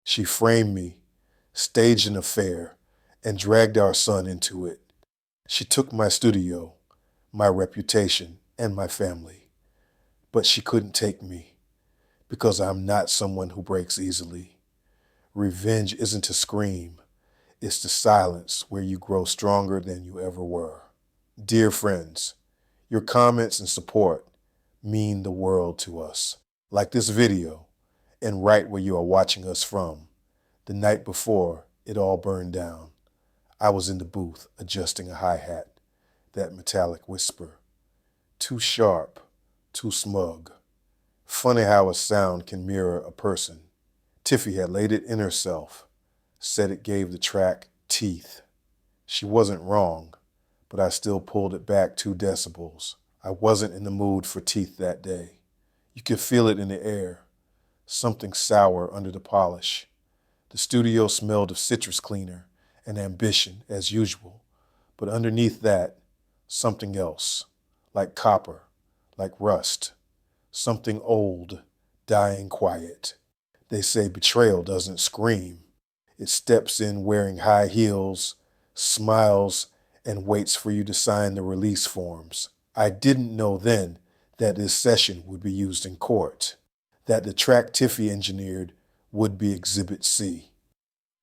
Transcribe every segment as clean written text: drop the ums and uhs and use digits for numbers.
She framed me, staged an affair, and dragged our son into it. She took my studio, my reputation, and my family. But she couldn't take me, because I'm not someone who breaks easily. Revenge isn't a scream. It's the silence where you grow stronger than you ever were. Dear friends, your comments and support mean the world to us. Like this video, and right where you are watching us from, the night before it all burned down, I was in the booth adjusting a hi-hat, that metallic whisper. Too sharp, too smug. Funny how a sound can mirror a person. Tiffy had laid it in herself, said it gave the track teeth. She wasn't wrong, but I still pulled it back 2 decibels. I wasn't in the mood for teeth that day. You could feel it in the air, something sour under the polish. The studio smelled of citrus cleaner and ambition as usual, but underneath that, something else, like copper, like rust, something old, dying quiet. They say betrayal doesn't scream. It steps in wearing high heels, smiles, and waits for you to sign the release forms. I didn't know then that this session would be used in court, that the track Tiffy engineered would be Exhibit C,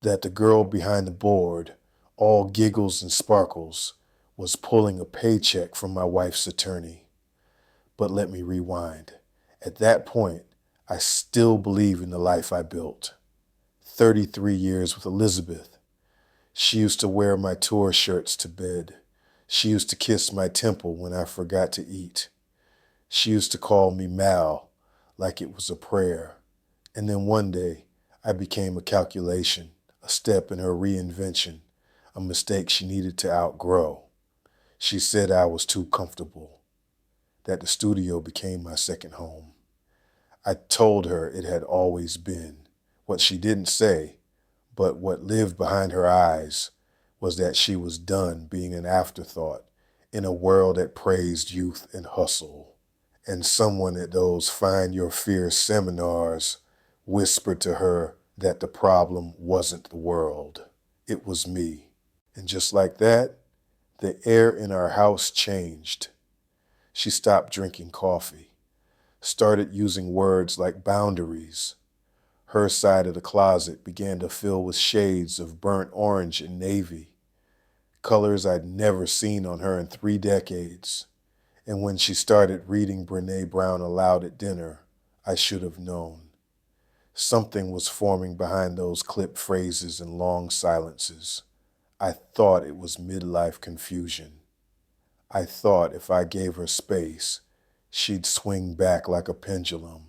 that the girl behind the board, all giggles and sparkles, was pulling a paycheck from my wife's attorney. But let me rewind. At that point, I still believe in the life I built. 33 years with Elizabeth. She used to wear my tour shirts to bed. She used to kiss my temple when I forgot to eat. She used to call me Mal, like it was a prayer. And then one day, I became a calculation, a step in her reinvention, a mistake she needed to outgrow. She said I was too comfortable, that the studio became my second home. I told her it had always been. What she didn't say, but what lived behind her eyes, was that she was done being an afterthought in a world that praised youth and hustle. And someone at those Find Your Fear seminars whispered to her that the problem wasn't the world, it was me. And just like that, the air in our house changed. She stopped drinking coffee, started using words like boundaries. Her side of the closet began to fill with shades of burnt orange and navy, colors I'd never seen on her in 3 decades. And when she started reading Brené Brown aloud at dinner, I should have known. Something was forming behind those clipped phrases and long silences. I thought it was midlife confusion. I thought if I gave her space, she'd swing back like a pendulum.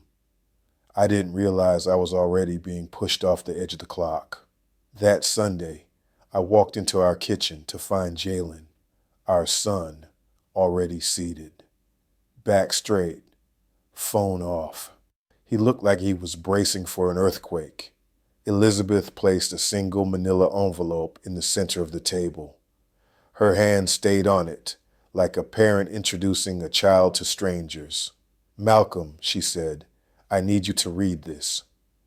I didn't realize I was already being pushed off the edge of the clock. That Sunday, I walked into our kitchen to find Jalen, our son, already seated. Back straight, phone off. He looked like he was bracing for an earthquake. Elizabeth placed a single manila envelope in the center of the table. Her hand stayed on it, like a parent introducing a child to strangers. Malcolm, she said, I need you to read this.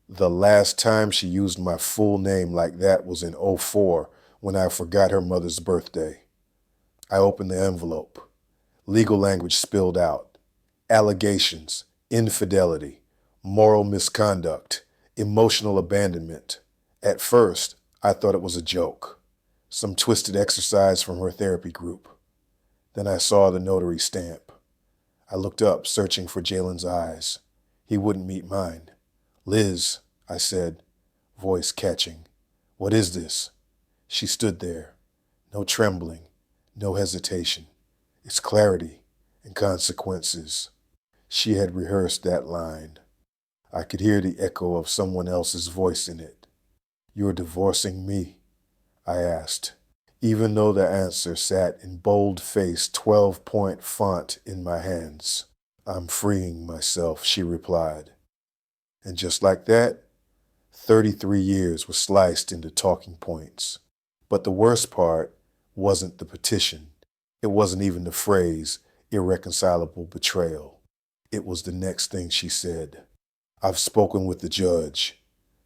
The last time she used my full name like that was in '04 when I forgot her mother's birthday. I opened the envelope. Legal language spilled out. Allegations, infidelity, moral misconduct, emotional abandonment. At first, I thought it was a joke, some twisted exercise from her therapy group. Then I saw the notary stamp. I looked up, searching for Jalen's eyes. He wouldn't meet mine. Liz, I said, voice catching. What is this? She stood there. No trembling, no hesitation. It's clarity and consequences. She had rehearsed that line. I could hear the echo of someone else's voice in it. You're divorcing me? I asked, even though the answer sat in bold-faced 12-point font in my hands. I'm freeing myself, she replied. And just like that, 33 years were sliced into talking points. But the worst part wasn't the petition. It wasn't even the phrase, irreconcilable betrayal. It was the next thing she said. I've spoken with the judge.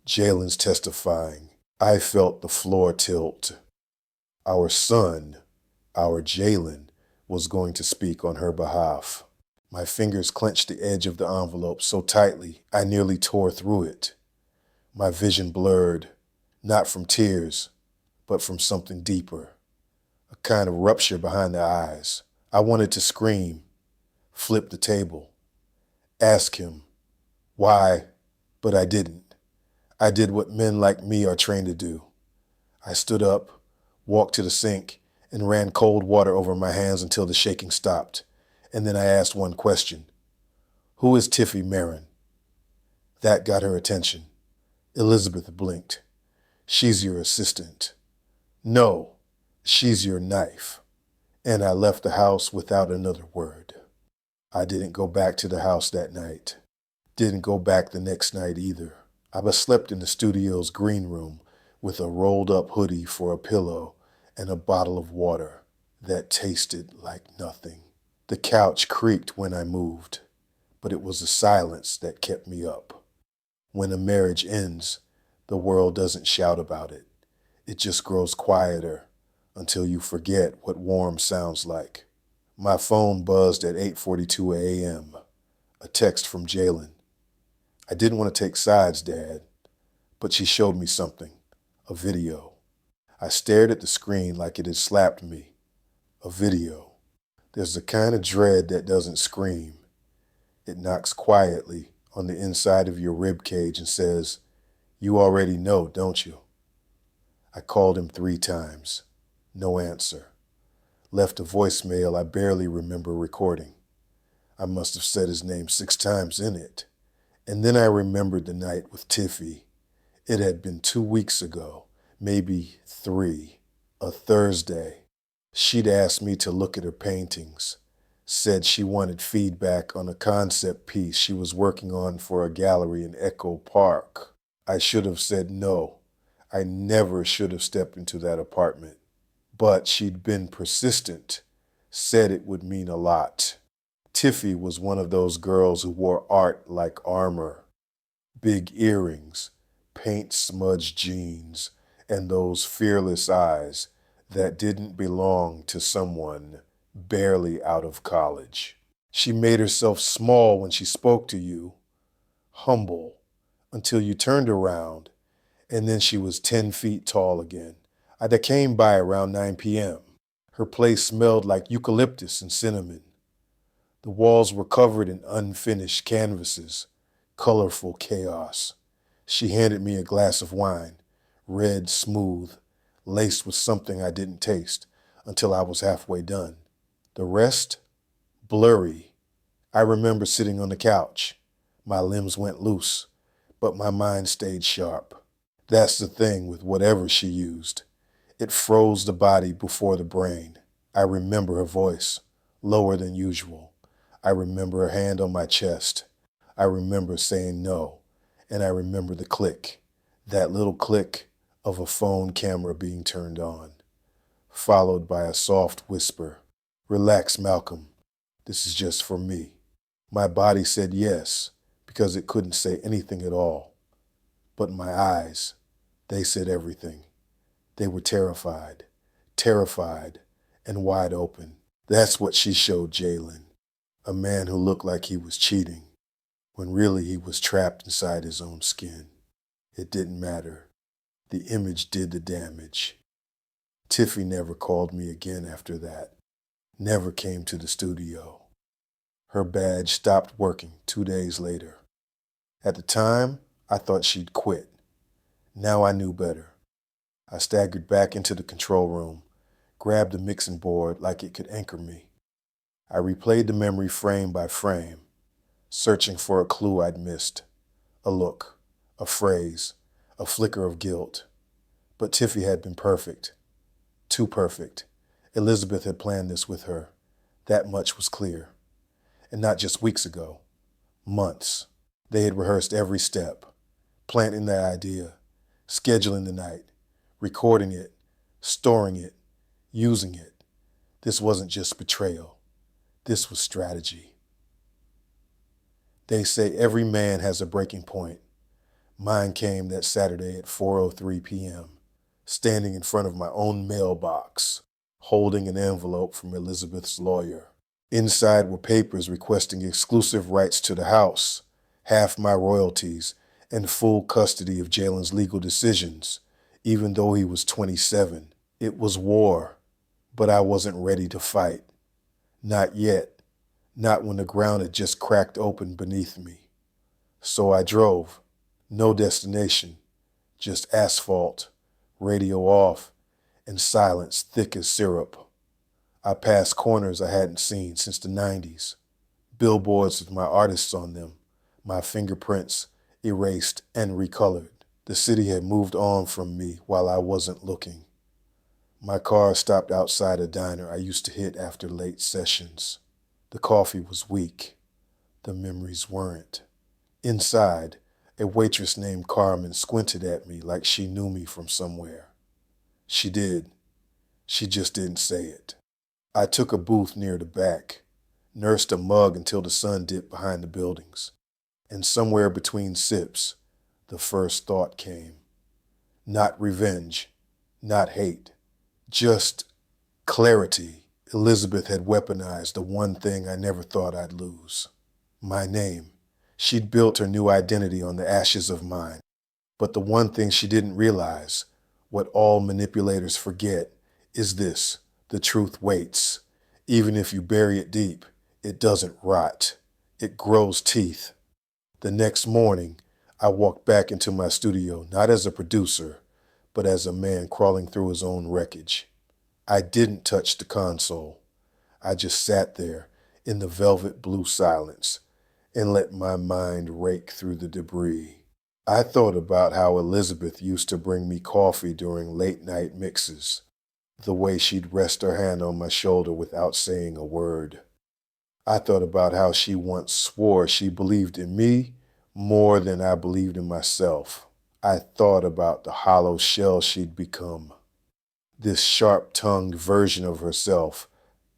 Jalen's testifying. I felt the floor tilt. Our son, our Jalen, was going to speak on her behalf. My fingers clenched the edge of the envelope so tightly I nearly tore through it. My vision blurred, not from tears, but from something deeper, a kind of rupture behind the eyes. I wanted to scream, flip the table, ask him why, but I didn't. I did what men like me are trained to do. I stood up, walked to the sink, and ran cold water over my hands until the shaking stopped. And then I asked one question. Who is Tiffy Marin? That got her attention. Elizabeth blinked. She's your assistant. No, she's your knife. And I left the house without another word. I didn't go back to the house that night. Didn't go back the next night either. I slept in the studio's green room with a rolled up hoodie for a pillow and a bottle of water that tasted like nothing. The couch creaked when I moved, but it was the silence that kept me up. When a marriage ends, the world doesn't shout about it. It just grows quieter until you forget what warm sounds like. My phone buzzed at 8:42 a.m. A text from Jalen. I didn't want to take sides, Dad, but she showed me something, a video. I stared at the screen like it had slapped me. A video. There's the kind of dread that doesn't scream. It knocks quietly on the inside of your rib cage and says, "You already know, don't you?" I called him 3 times. No answer. Left a voicemail I barely remember recording. I must have said his name 6 times in it. And then I remembered the night with Tiffy. It had been 2 weeks ago, maybe 3, a Thursday. She'd asked me to look at her paintings, said she wanted feedback on a concept piece she was working on for a gallery in Echo Park. I should have said no. I never should have stepped into that apartment. But she'd been persistent, said it would mean a lot. Tiffy was one of those girls who wore art like armor. Big earrings, paint-smudged jeans, and those fearless eyes that didn't belong to someone barely out of college. She made herself small when she spoke to you, humble, until you turned around, and then she was 10 feet tall again. I came by around 9 p.m. Her place smelled like eucalyptus and cinnamon. The walls were covered in unfinished canvases, colorful chaos. She handed me a glass of wine, red, smooth, laced with something I didn't taste until I was halfway done. The rest, blurry. I remember sitting on the couch. My limbs went loose, but my mind stayed sharp. That's the thing with whatever she used. It froze the body before the brain. I remember her voice, lower than usual. I remember her hand on my chest. I remember saying no, and I remember the click, that little click of a phone camera being turned on, followed by a soft whisper, "Relax, Malcolm. This is just for me." My body said yes, because it couldn't say anything at all. But my eyes, they said everything. They were terrified, and wide open. That's what she showed Jalen, a man who looked like he was cheating, when really he was trapped inside his own skin. It didn't matter. The image did the damage. Tiffy never called me again after that, never came to the studio. Her badge stopped working 2 days later. At the time, I thought she'd quit. Now I knew better. I staggered back into the control room, grabbed the mixing board like it could anchor me. I replayed the memory frame by frame, searching for a clue I'd missed, a look, a phrase, a flicker of guilt. But Tiffy had been perfect, too perfect. Elizabeth had planned this with her. That much was clear. And not just weeks ago, months. They had rehearsed every step, planting the idea, scheduling the night, recording it, storing it, using it. This wasn't just betrayal. This was strategy. They say every man has a breaking point. Mine came that Saturday at 4:03 p.m., standing in front of my own mailbox, holding an envelope from Elizabeth's lawyer. Inside were papers requesting exclusive rights to the house, half my royalties, and full custody of Jalen's legal decisions, even though he was 27. It was war, but I wasn't ready to fight. Not yet. Not when the ground had just cracked open beneath me. So I drove. No destination. Just asphalt, radio off, and silence thick as syrup. I passed corners I hadn't seen since the 90s. Billboards with my artists on them, my fingerprints erased and recolored. The city had moved on from me while I wasn't looking. My car stopped outside a diner I used to hit after late sessions. The coffee was weak. The memories weren't. Inside, a waitress named Carmen squinted at me like she knew me from somewhere. She did. She just didn't say it. I took a booth near the back, nursed a mug until the sun dipped behind the buildings, and somewhere between sips, the first thought came. Not revenge, not hate, just clarity. Elizabeth had weaponized the one thing I never thought I'd lose. My name. She'd built her new identity on the ashes of mine. But the one thing she didn't realize, what all manipulators forget, is this: the truth waits. Even if you bury it deep, it doesn't rot. It grows teeth. The next morning, I walked back into my studio, not as a producer, but as a man crawling through his own wreckage. I didn't touch the console. I just sat there in the velvet blue silence and let my mind rake through the debris. I thought about how Elizabeth used to bring me coffee during late night mixes, the way she'd rest her hand on my shoulder without saying a word. I thought about how she once swore she believed in me more than I believed in myself. I thought about the hollow shell she'd become, this sharp-tongued version of herself,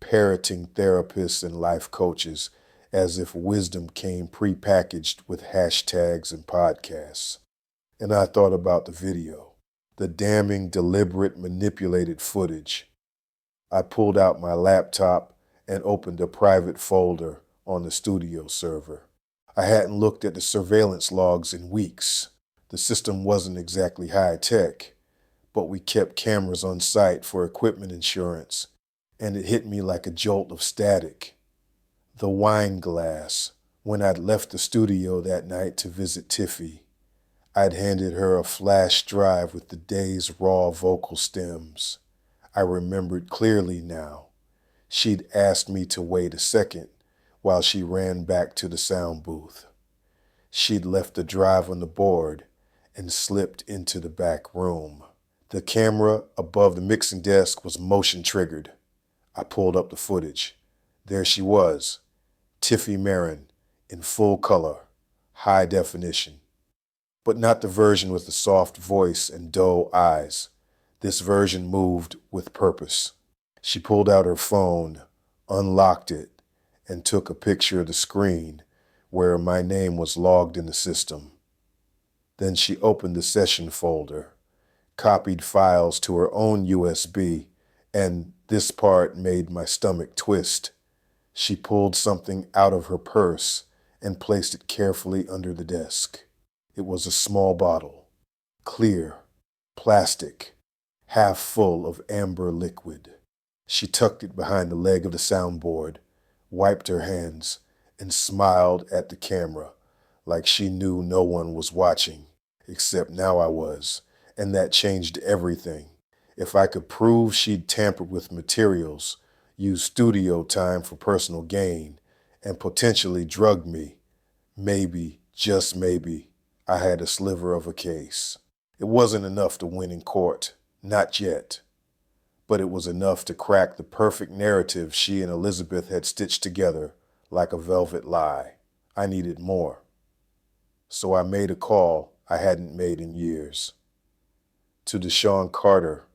parroting therapists and life coaches as if wisdom came prepackaged with hashtags and podcasts. And I thought about the video, the damning, deliberate, manipulated footage. I pulled out my laptop and opened a private folder on the studio server. I hadn't looked at the surveillance logs in weeks. The system wasn't exactly high-tech, but we kept cameras on site for equipment insurance, and it hit me like a jolt of static. The wine glass. When I'd left the studio that night to visit Tiffy, I'd handed her a flash drive with the day's raw vocal stems. I remembered clearly now. She'd asked me to wait a second while she ran back to the sound booth. She'd left the drive on the board and slipped into the back room. The camera above the mixing desk was motion triggered. I pulled up the footage. There she was, Tiffy Marin, in full color, high definition. But not the version with the soft voice and doe eyes. This version moved with purpose. She pulled out her phone, unlocked it, and took a picture of the screen where my name was logged in the system. Then she opened the session folder, copied files to her own USB, and this part made my stomach twist. She pulled something out of her purse and placed it carefully under the desk. It was a small bottle, clear, plastic, half full of amber liquid. She tucked it behind the leg of the soundboard, wiped her hands, and smiled at the camera like she knew no one was watching, except now I was, and that changed everything. If I could prove she'd tampered with materials, used studio time for personal gain, and potentially drugged me, maybe, just maybe, I had a sliver of a case. It wasn't enough to win in court, not yet. But it was enough to crack the perfect narrative she and Elizabeth had stitched together like a velvet lie. I needed more. So I made a call I hadn't made in years. To Deshaun Carter,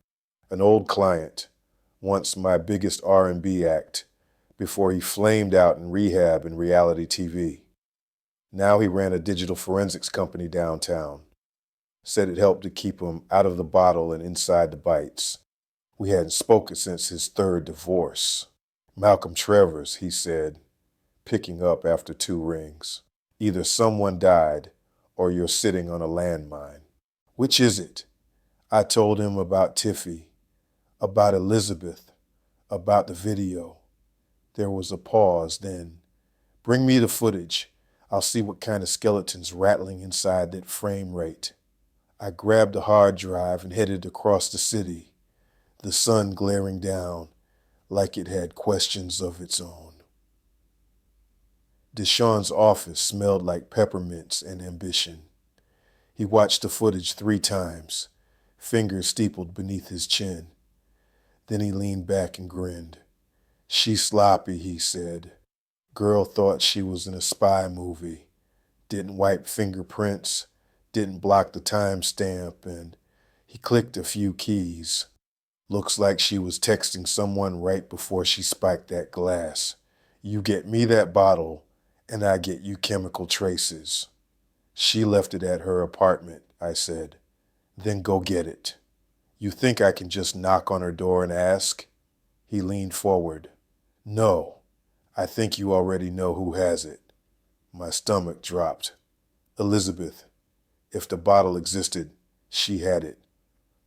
an old client, once my biggest R&B act, before he flamed out in rehab and reality TV. Now he ran a digital forensics company downtown. Said it helped to keep him out of the bottle and inside the bites. We hadn't spoken since his third divorce. Malcolm Trevor's, he said, picking up after 2 rings. Either someone died or you're sitting on a landmine. Which is it? I told him about Tiffy, about Elizabeth, about the video. There was a pause, then, bring me the footage. I'll see what kind of skeleton's rattling inside that frame rate. I grabbed a hard drive and headed across the city, the sun glaring down like it had questions of its own. Deshawn's office smelled like peppermints and ambition. He watched the footage 3 times, fingers steepled beneath his chin. Then he leaned back and grinned. She's sloppy, he said. Girl thought she was in a spy movie. Didn't wipe fingerprints, didn't block the timestamp, and he clicked a few keys. Looks like she was texting someone right before she spiked that glass. You get me that bottle, and I get you chemical traces. She left it at her apartment, I said. Then go get it. You think I can just knock on her door and ask? He leaned forward. No, I think you already know who has it. My stomach dropped. Elizabeth. If the bottle existed, she had it,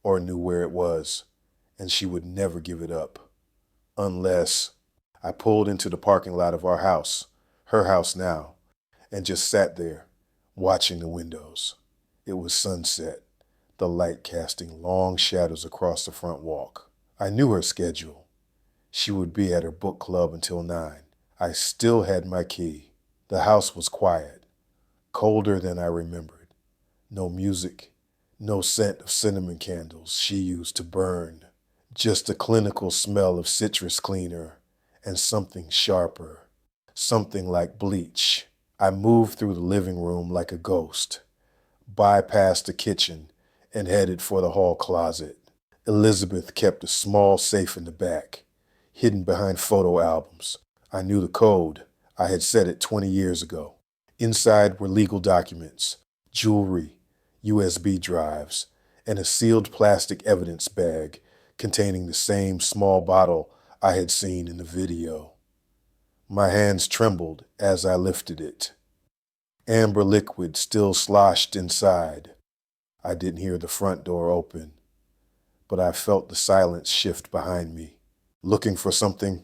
or knew where it was, and she would never give it up. Unless I pulled into the parking lot of our house, her house now, and just sat there, watching the windows. It was sunset, the light casting long shadows across the front walk. I knew her schedule. She would be at her book club until 9. I still had my key. The house was quiet, colder than I remembered. No music, no scent of cinnamon candles she used to burn. Just a clinical smell of citrus cleaner and something sharper, something like bleach. I moved through the living room like a ghost, bypassed the kitchen, and headed for the hall closet. Elizabeth kept a small safe in the back, hidden behind photo albums. I knew the code. I had set it 20 years ago. Inside were legal documents, jewelry, USB drives, and a sealed plastic evidence bag containing the same small bottle I had seen in the video. My hands trembled as I lifted it. Amber liquid still sloshed inside. I didn't hear the front door open, but I felt the silence shift behind me. Looking for something?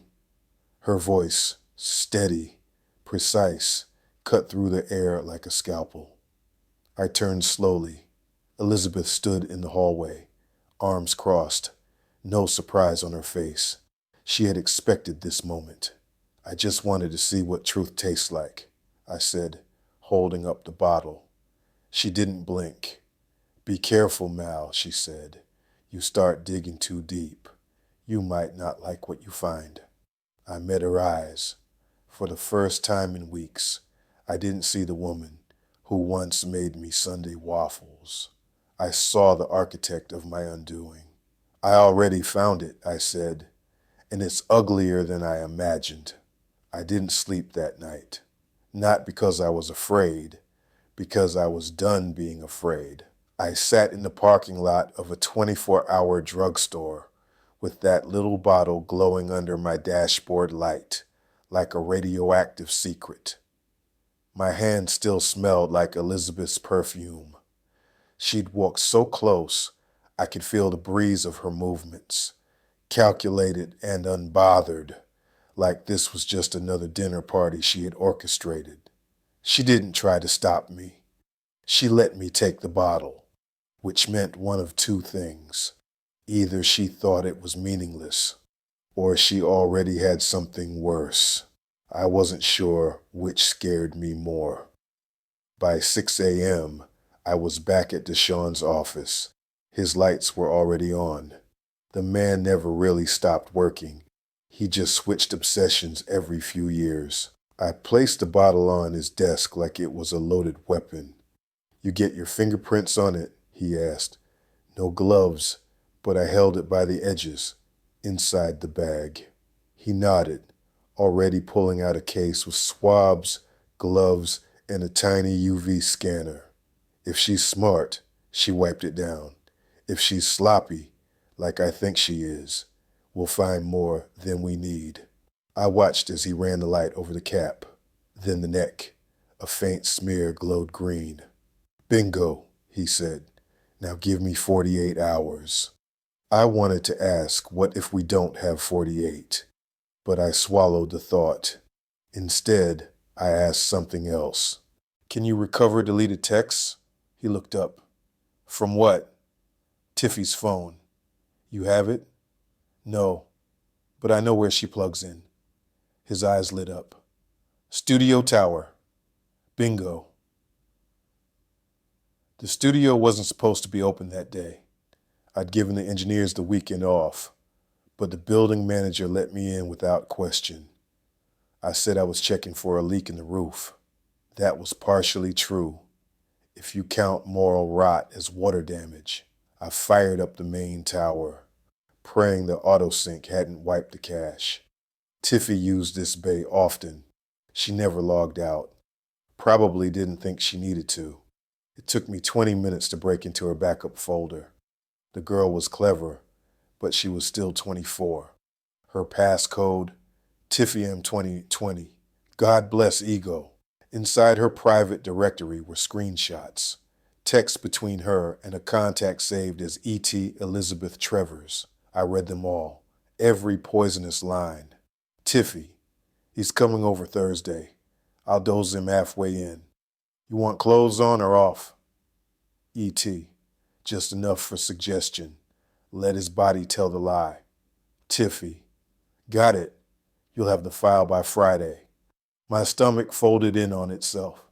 Her voice, steady, precise, cut through the air like a scalpel. I turned slowly. Elizabeth stood in the hallway, arms crossed, no surprise on her face. She had expected this moment. I just wanted to see what truth tastes like, I said, holding up the bottle. She didn't blink. Be careful, Mal, she said. You start digging too deep. You might not like what you find. I met her eyes. For the first time in weeks, I didn't see the woman who once made me Sunday waffles. I saw the architect of my undoing. I already found it, I said, and it's uglier than I imagined. I didn't sleep that night. Not because I was afraid, because I was done being afraid. I sat in the parking lot of a 24-hour drugstore with that little bottle glowing under my dashboard light, like a radioactive secret. My hand still smelled like Elizabeth's perfume. She'd walked so close, I could feel the breeze of her movements, calculated and unbothered, like this was just another dinner party she had orchestrated. She didn't try to stop me. She let me take the bottle, which meant one of 2 things. Either she thought it was meaningless, or she already had something worse. I wasn't sure which scared me more. By 6 a.m., I was back at Deshawn's office. His lights were already on. The man never really stopped working. He just switched obsessions every few years. I placed the bottle on his desk like it was a loaded weapon. You get your fingerprints on it, he asked. No gloves, but I held it by the edges, inside the bag. He nodded, already pulling out a case with swabs, gloves, and a tiny UV scanner. If she's smart, She wiped it down. If she's sloppy, like I think she is, we'll find more than we need. I watched as he ran the light over the cap, then the neck. A faint smear glowed green. Bingo, he said. Now give me 48 hours. I wanted to ask, what if we don't have 48? But I swallowed the thought. Instead, I asked something else. Can you recover deleted texts? He looked up. From what? Tiffy's phone. You have it? No, but I know where she plugs in. His eyes lit up. Studio tower. Bingo. The studio wasn't supposed to be open that day. I'd given the engineers the weekend off, but the building manager let me in without question. I said I was checking for a leak in the roof. That was partially true, if you count moral rot as water damage. I fired up the main tower, praying the autosync hadn't wiped the cache. Tiffy used this bay often. She never logged out. Probably didn't think she needed to. It took me 20 minutes to break into her backup folder. The girl was clever, but she was still 24. Her passcode, Tiffy M2020. God bless ego. Inside her private directory were screenshots, texts between her and a contact saved as E.T. Elizabeth Trevors. I read them all, every poisonous line. Tiffy, he's coming over Thursday. I'll doze him halfway in. You want clothes on or off? E.T., just enough for suggestion. Let his body tell the lie. Tiffy, got it. You'll have the file by Friday. My stomach folded in on itself.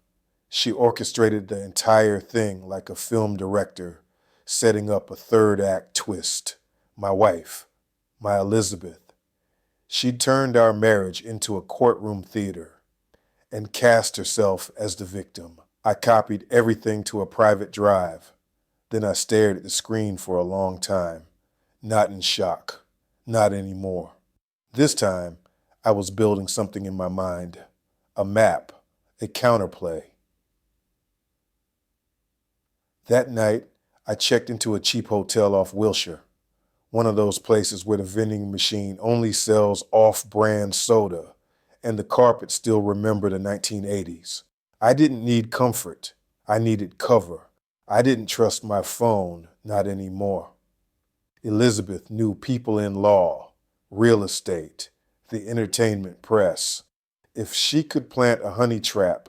She orchestrated the entire thing like a film director, setting up a third act twist. My wife, my Elizabeth. She'd turned our marriage into a courtroom theater and cast herself as the victim. I copied everything to a private drive. Then I stared at the screen for a long time, not in shock, not anymore. This time, I was building something in my mind, a map, a counterplay. That night, I checked into a cheap hotel off Wilshire, one of those places where the vending machine only sells off-brand soda and the carpet still remember the 1980s. I didn't need comfort. I needed cover. I didn't trust my phone, not anymore. Elizabeth knew people in law, real estate, the entertainment press. If she could plant a honey trap,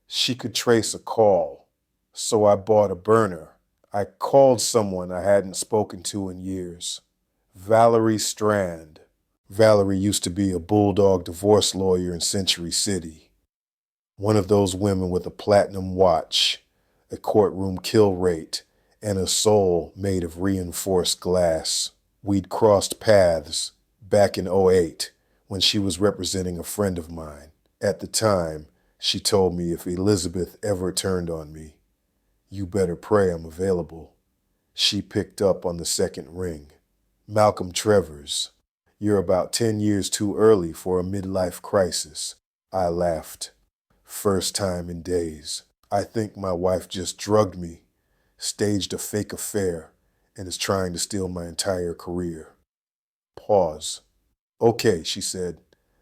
she could trace a call. So I bought a burner. I called someone I hadn't spoken to in years. Valerie Strand. Valerie used to be a bulldog divorce lawyer in Century City. One of those women with a platinum watch, a courtroom kill rate, and a soul made of reinforced glass. We'd crossed paths back in '08 when she was representing a friend of mine. At the time, she told me if Elizabeth ever turned on me, you better pray I'm available. She picked up on the second ring. Malcolm Trevors, you're about 10 years too early for a midlife crisis. I laughed. First time in days. I think my wife just drugged me, staged a fake affair, and is trying to steal my entire career. Pause. Okay, she said.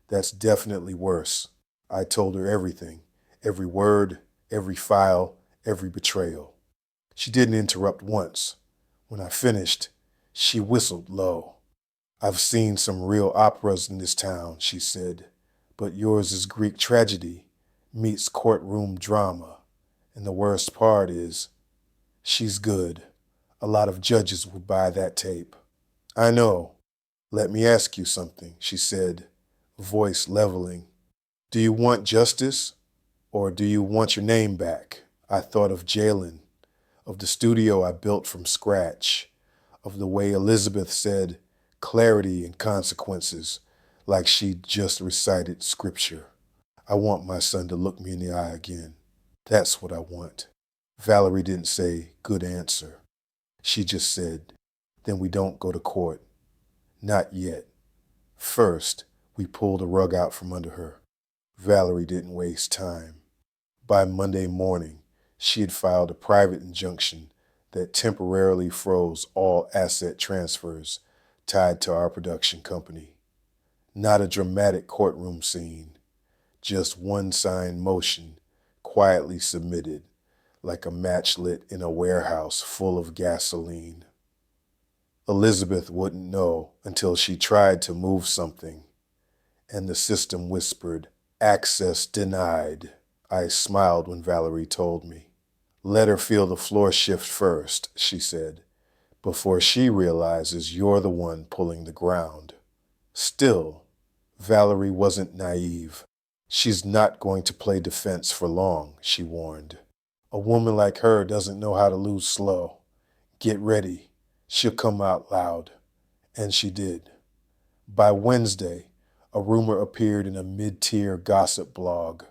That's definitely worse. I told her everything. Every word, every file, every betrayal. She didn't interrupt once. When I finished, she whistled low. I've seen some real operas in this town, she said, but yours is Greek tragedy meets courtroom drama. And the worst part is, she's good. A lot of judges would buy that tape. I know. Let me ask you something, she said, voice leveling. Do you want justice, or do you want your name back? I thought of Jalen, of the studio I built from scratch, of the way Elizabeth said clarity and consequences, like she'd just recited scripture. I want my son to look me in the eye again. That's what I want. Valerie didn't say, good answer. She just said, then we don't go to court. Not yet. First, we pulled the rug out from under her. Valerie didn't waste time. By Monday morning, she had filed a private injunction that temporarily froze all asset transfers tied to our production company. Not a dramatic courtroom scene, just one signed motion quietly submitted like a match lit in a warehouse full of gasoline. Elizabeth wouldn't know until she tried to move something, and the system whispered, "Access denied." I smiled when Valerie told me. "Let her feel the floor shift first," she said, "before she realizes you're the one pulling the ground." Still, Valerie wasn't naive. "She's not going to play defense for long," she warned. "A woman like her doesn't know how to lose slow. Get ready. She'll come out loud." And she did. By Wednesday, a rumor appeared in a mid-tier gossip blog,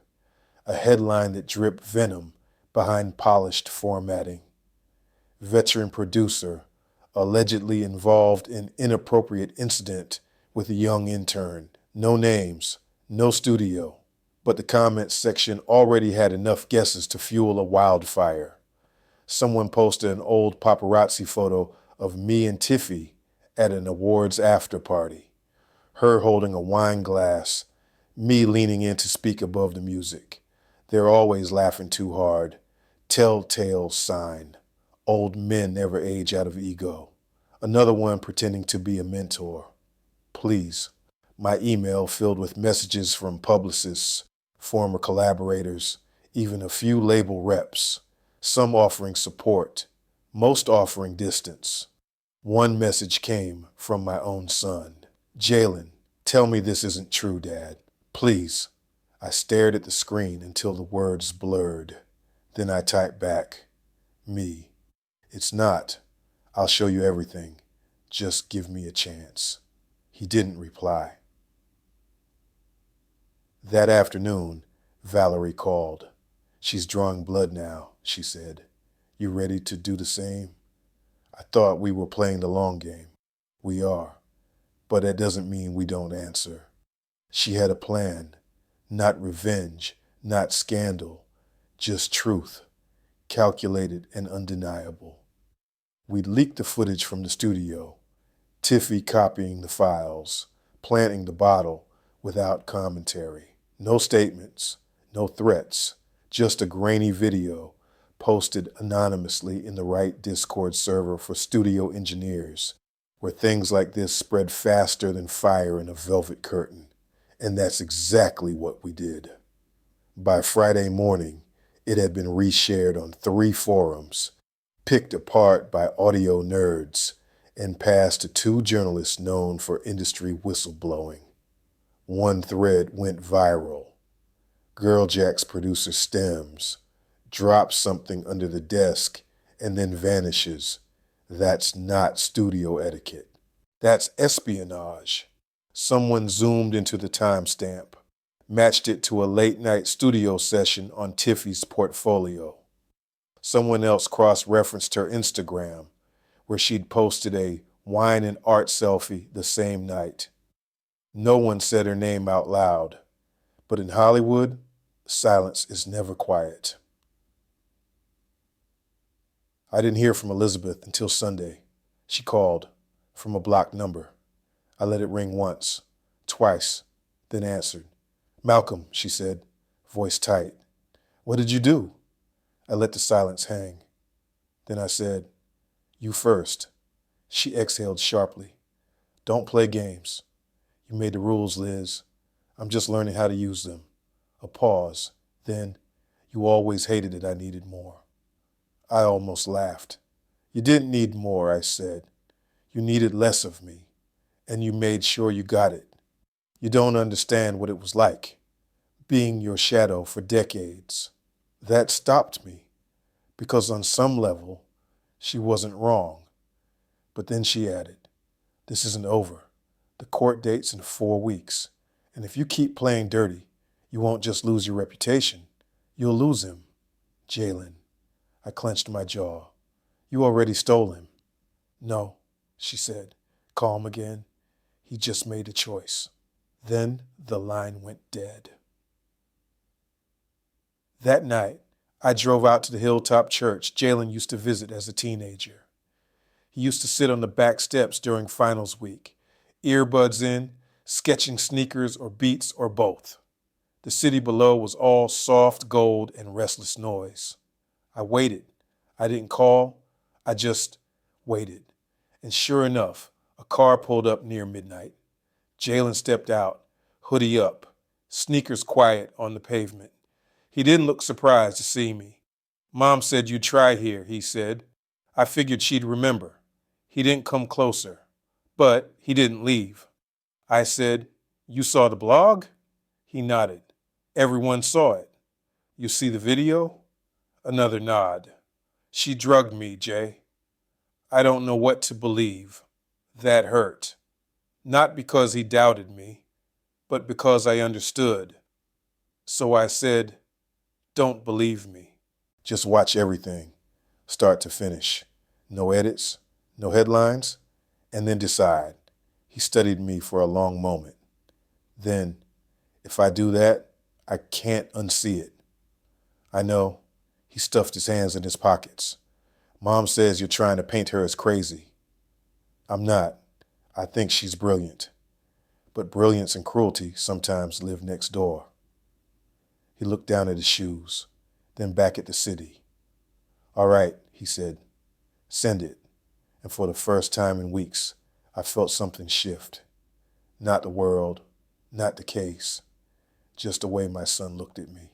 a headline that dripped venom behind polished formatting. Veteran producer allegedly involved in inappropriate incident with a young intern. No names, no studio. But the comments section already had enough guesses to fuel a wildfire. Someone posted an old paparazzi photo of me and Tiffy at an awards after party. Her holding a wine glass, me leaning in to speak above the music. They're always laughing too hard. Telltale sign. Old men never age out of ego. Another one pretending to be a mentor. Please. My email filled with messages from publicists, former collaborators, even a few label reps, some offering support, most offering distance. One message came from my own son. "Jalen, tell me this isn't true, Dad. Please." I stared at the screen until the words blurred. Then I typed back, "Me. It's not. I'll show you everything. Just give me a chance." He didn't reply. That afternoon, Valerie called. "She's drawing blood now," she said. "You ready to do the same?" I thought we were playing the long game. We are. But that doesn't mean we don't answer. She had a plan. Not revenge, not scandal, just truth, calculated and undeniable. We leaked the footage from the studio, Tiffy copying the files, planting the bottle without commentary. No statements, no threats, just a grainy video posted anonymously in the right Discord server for studio engineers, where things like this spread faster than fire in a velvet curtain. And that's exactly what we did. By Friday morning, it had been reshared on 3 forums, picked apart by audio nerds, and passed to 2 journalists known for industry whistleblowing. One thread went viral. Girl Jack's producer stems, drops something under the desk, and then vanishes. That's not studio etiquette. That's espionage. Someone zoomed into the timestamp, matched it to a late-night studio session on Tiffy's portfolio. Someone else cross-referenced her Instagram, where she'd posted a wine and art selfie the same night. No one said her name out loud, but in Hollywood, silence is never quiet. I didn't hear from Elizabeth until Sunday. She called, from a blocked number. I let it ring once, twice, then answered. "Malcolm," she said, voice tight. "What did you do?" I let the silence hang. Then I said, "You first." She exhaled sharply. "Don't play games. You made the rules, Liz. I'm just learning how to use them." A pause. Then, "You always hated it. I needed more." I almost laughed. "You didn't need more," I said. "You needed less of me. And you made sure you got it. You don't understand what it was like, being your shadow for decades." That stopped me, because on some level, she wasn't wrong. But then she added, "This isn't over. The court date's in 4 weeks. And if you keep playing dirty, you won't just lose your reputation. You'll lose him." "Jalen." I clenched my jaw. "You already stole him." "No," she said, calm again. "He just made a choice." Then the line went dead. That night, I drove out to the Hilltop Church Jalen used to visit as a teenager. He used to sit on the back steps during finals week, earbuds in, sketching sneakers or beats or both. The city below was all soft gold and restless noise. I waited. I didn't call. I just waited. And sure enough, a car pulled up near midnight. Jalen stepped out, hoodie up, sneakers quiet on the pavement. He didn't look surprised to see me. Mom said you'd try here, he said. I figured she'd remember. He didn't come closer, but he didn't leave. I said, you saw the blog? He nodded. Everyone saw it. You see the video? Another nod. She drugged me, Jay. I don't know what to believe. That hurt. Not because he doubted me, but because I understood. So I said, don't believe me. Just watch everything, start to finish. No edits, no headlines, and then decide. He studied me for a long moment. Then, if I do that, I can't unsee it. I know. He stuffed his hands in his pockets. Mom says you're trying to paint her as crazy. I'm not. I think she's brilliant. But brilliance and cruelty sometimes live next door. He looked down at his shoes, then back at the city. All right, he said, send it. And for the first time in weeks, I felt something shift. Not the world, not the case, just the way my son looked at me.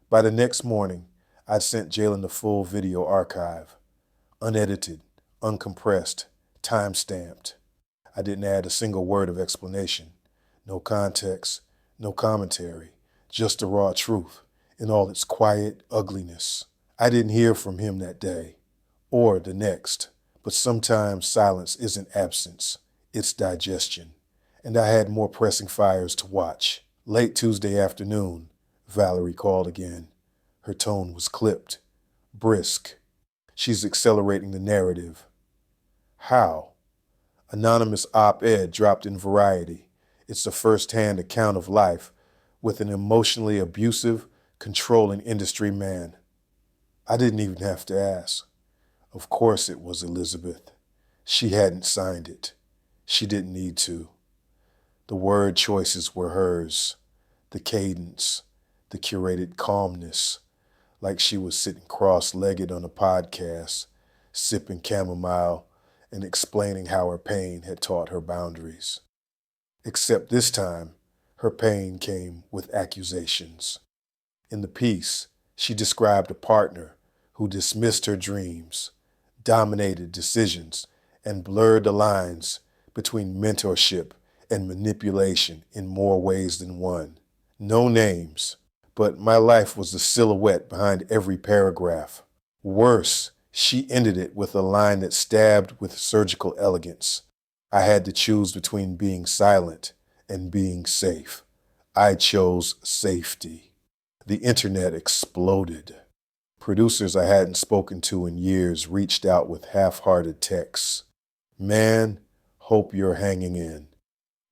By the next morning, I'd sent Jalen the full video archive, unedited, uncompressed, time-stamped. I didn't add a single word of explanation, no context, no commentary, just the raw truth in all its quiet ugliness. I didn't hear from him that day, or the next, but sometimes silence isn't absence, it's digestion. And I had more pressing fires to watch. Late Tuesday afternoon, Valerie called again. Her tone was clipped, brisk. She's accelerating the narrative. How? Anonymous op-ed dropped in Variety. It's a first-hand account of life with an emotionally abusive, controlling industry man. I didn't even have to ask. Of course it was Elizabeth. She hadn't signed it. She didn't need to. The word choices were hers. The cadence, the curated calmness, like she was sitting cross-legged on a podcast, sipping chamomile and explaining how her pain had taught her boundaries. Except this time, her pain came with accusations. In the piece, she described a partner who dismissed her dreams, dominated decisions, and blurred the lines between mentorship and manipulation in more ways than one. No names, but my life was the silhouette behind every paragraph. Worse, she ended it with a line that stabbed with surgical elegance. I had to choose between being silent and being safe. I chose safety. The internet exploded. Producers I hadn't spoken to in years reached out with half-hearted texts. Man, hope you're hanging in.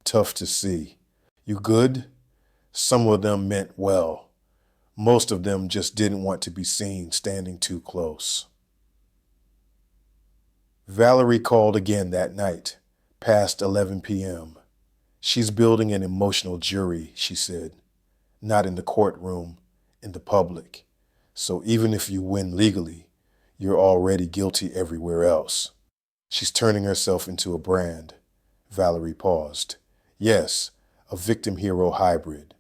Tough to see. You good? Some of them meant well. Most of them just didn't want to be seen standing too close. Valerie called again that night, past 11 p.m. She's building an emotional jury, she said. Not in the courtroom, in the public. So even if you win legally, you're already guilty everywhere else. She's turning herself into a brand. Valerie paused. Yes, a victim-hero hybrid.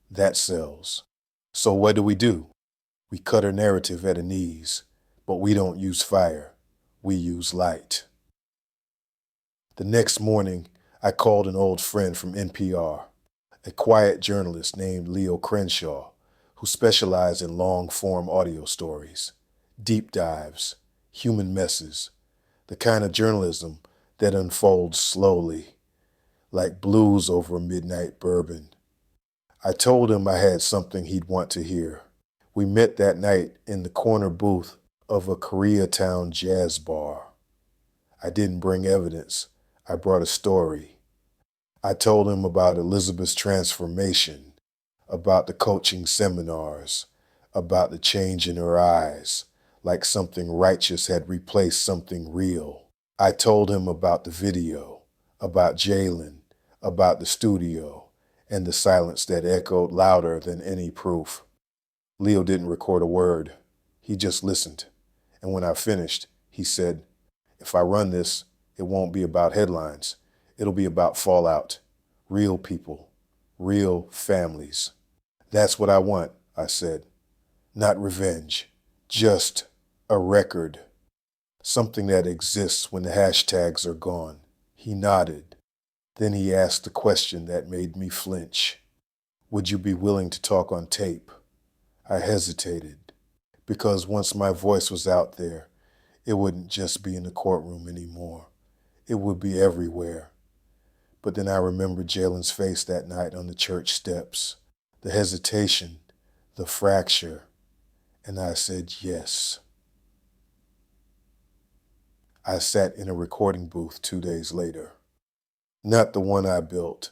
That sells. So what do? We cut her narrative at her knees, but we don't use fire. We use light. The next morning, I called an old friend from NPR, a quiet journalist named Leo Crenshaw, who specialized in long-form audio stories, deep dives, human messes, the kind of journalism that unfolds slowly, like blues over a midnight bourbon. I told him I had something he'd want to hear. We met that night in the corner booth of a Koreatown jazz bar. I didn't bring evidence. I brought a story. I told him about Elizabeth's transformation, about the coaching seminars, about the change in her eyes, like something righteous had replaced something real. I told him about the video, about Jalen, about the studio, and the silence that echoed louder than any proof. Leo didn't record a word. He just listened. And when I finished, he said, "If I run this, it won't be about headlines. It'll be about fallout. Real people. Real families." "That's what I want," I said. "Not revenge. Just a record. Something that exists when the hashtags are gone." He nodded. Then he asked the question that made me flinch. "Would you be willing to talk on tape?" I hesitated, because once my voice was out there, it wouldn't just be in the courtroom anymore. It would be everywhere. But then I remembered Jalen's face that night on the church steps, the hesitation, the fracture, and I said yes. I sat in a recording booth 2 days later. Not the one I built,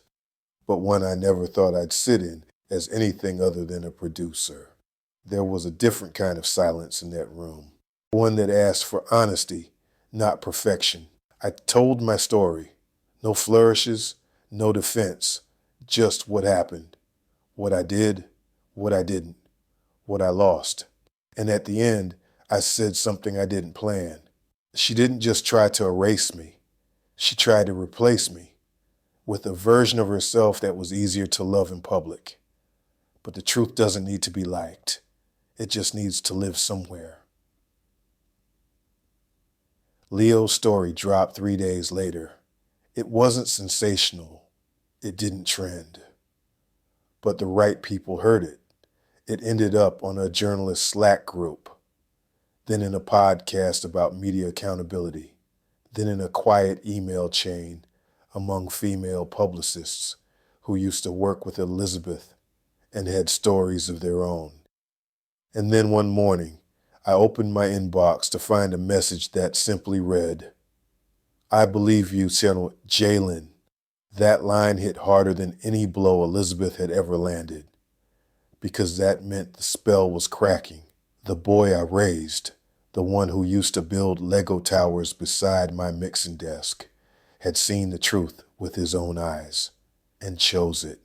but one I never thought I'd sit in as anything other than a producer. There was a different kind of silence in that room, one that asked for honesty, not perfection. I told my story. No flourishes, no defense, just what happened, what I did, what I didn't, what I lost. And at the end, I said something I didn't plan. She didn't just try to erase me. She tried to replace me with a version of herself that was easier to love in public. But the truth doesn't need to be liked. It just needs to live somewhere. Leo's story dropped 3 days later. It wasn't sensational. It didn't trend. But the right people heard it. It ended up on a journalist Slack group, then in a podcast about media accountability, then in a quiet email chain among female publicists who used to work with Elizabeth and had stories of their own. And then one morning, I opened my inbox to find a message that simply read, "I believe you, Jalen." That line hit harder than any blow Elizabeth had ever landed, because that meant the spell was cracking. The boy I raised, the one who used to build Lego towers beside my mixing desk, had seen the truth with his own eyes and chose it.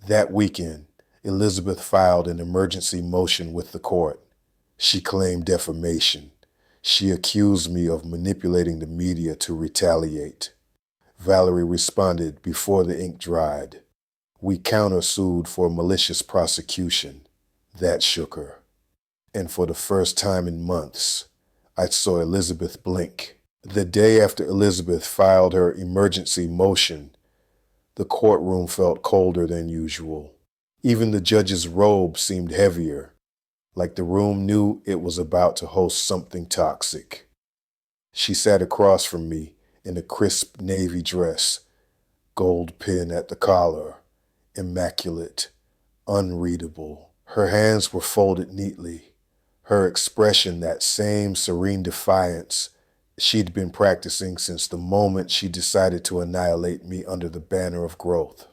That weekend, Elizabeth filed an emergency motion with the court. She claimed defamation. She accused me of manipulating the media to retaliate. Valerie responded before the ink dried. We countersued for malicious prosecution. That shook her. And for the first time in months, I saw Elizabeth blink. The day after Elizabeth filed her emergency motion, the courtroom felt colder than usual. Even the judge's robe seemed heavier, like the room knew it was about to host something toxic. She sat across from me in a crisp navy dress, gold pin at the collar, immaculate, unreadable. Her hands were folded neatly. Her expression, that same serene defiance she'd been practicing since the moment she decided to annihilate me under the banner of growth.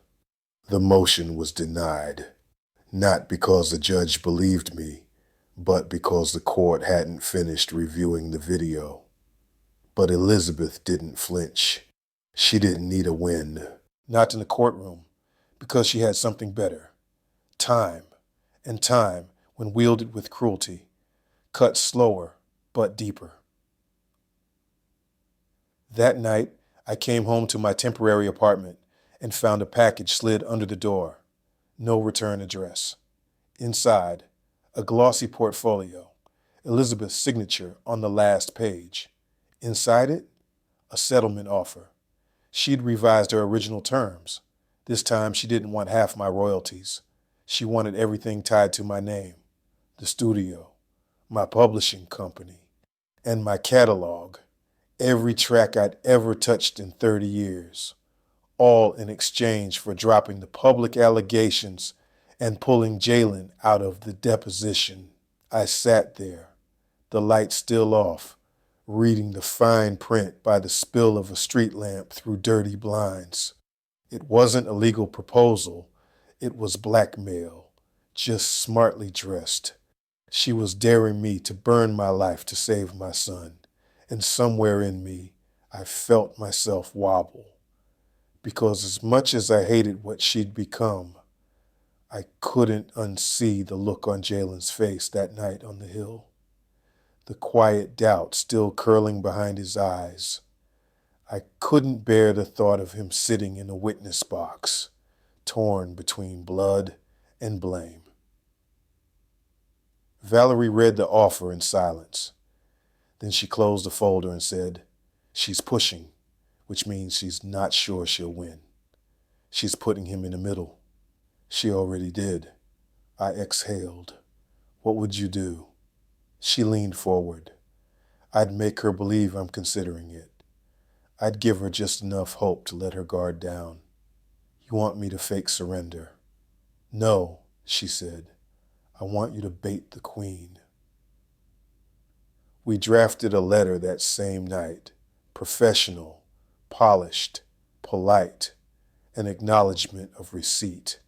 The motion was denied, not because the judge believed me, but because the court hadn't finished reviewing the video. But Elizabeth didn't flinch. She didn't need a win. Not in the courtroom, because she had something better. Time, and time, when wielded with cruelty, cut slower but deeper. That night, I came home to my temporary apartment and found a package slid under the door. No return address. Inside, a glossy portfolio, Elizabeth's signature on the last page. Inside it, a settlement offer. She'd revised her original terms. This time, she didn't want half my royalties. She wanted everything tied to my name, the studio, my publishing company, and my catalog, every track I'd ever touched in 30 years, all in exchange for dropping the public allegations and pulling Jalen out of the deposition. I sat there, the light still off, reading the fine print by the spill of a street lamp through dirty blinds. It wasn't a legal proposal, it was blackmail. just smartly dressed. She was daring me to burn my life to save my son. And somewhere in me, I felt myself wobble. Because as much as I hated what she'd become, I couldn't unsee the look on Jalen's face that night on the hill. The quiet doubt still curling behind his eyes. I couldn't bear the thought of him sitting in a witness box, torn between blood and blame. Valerie read the offer in silence. Then she closed the folder and said, "She's pushing, which means she's not sure she'll win. She's putting him in the middle." She already did. I exhaled. "What would you do?" She leaned forward. I'd make her believe I'm considering it. I'd give her just enough hope to let her guard down. "You want me to fake surrender?" "No," she said. "I want you to bait the queen." We drafted a letter that same night, professional, polished, polite, an acknowledgement of receipt,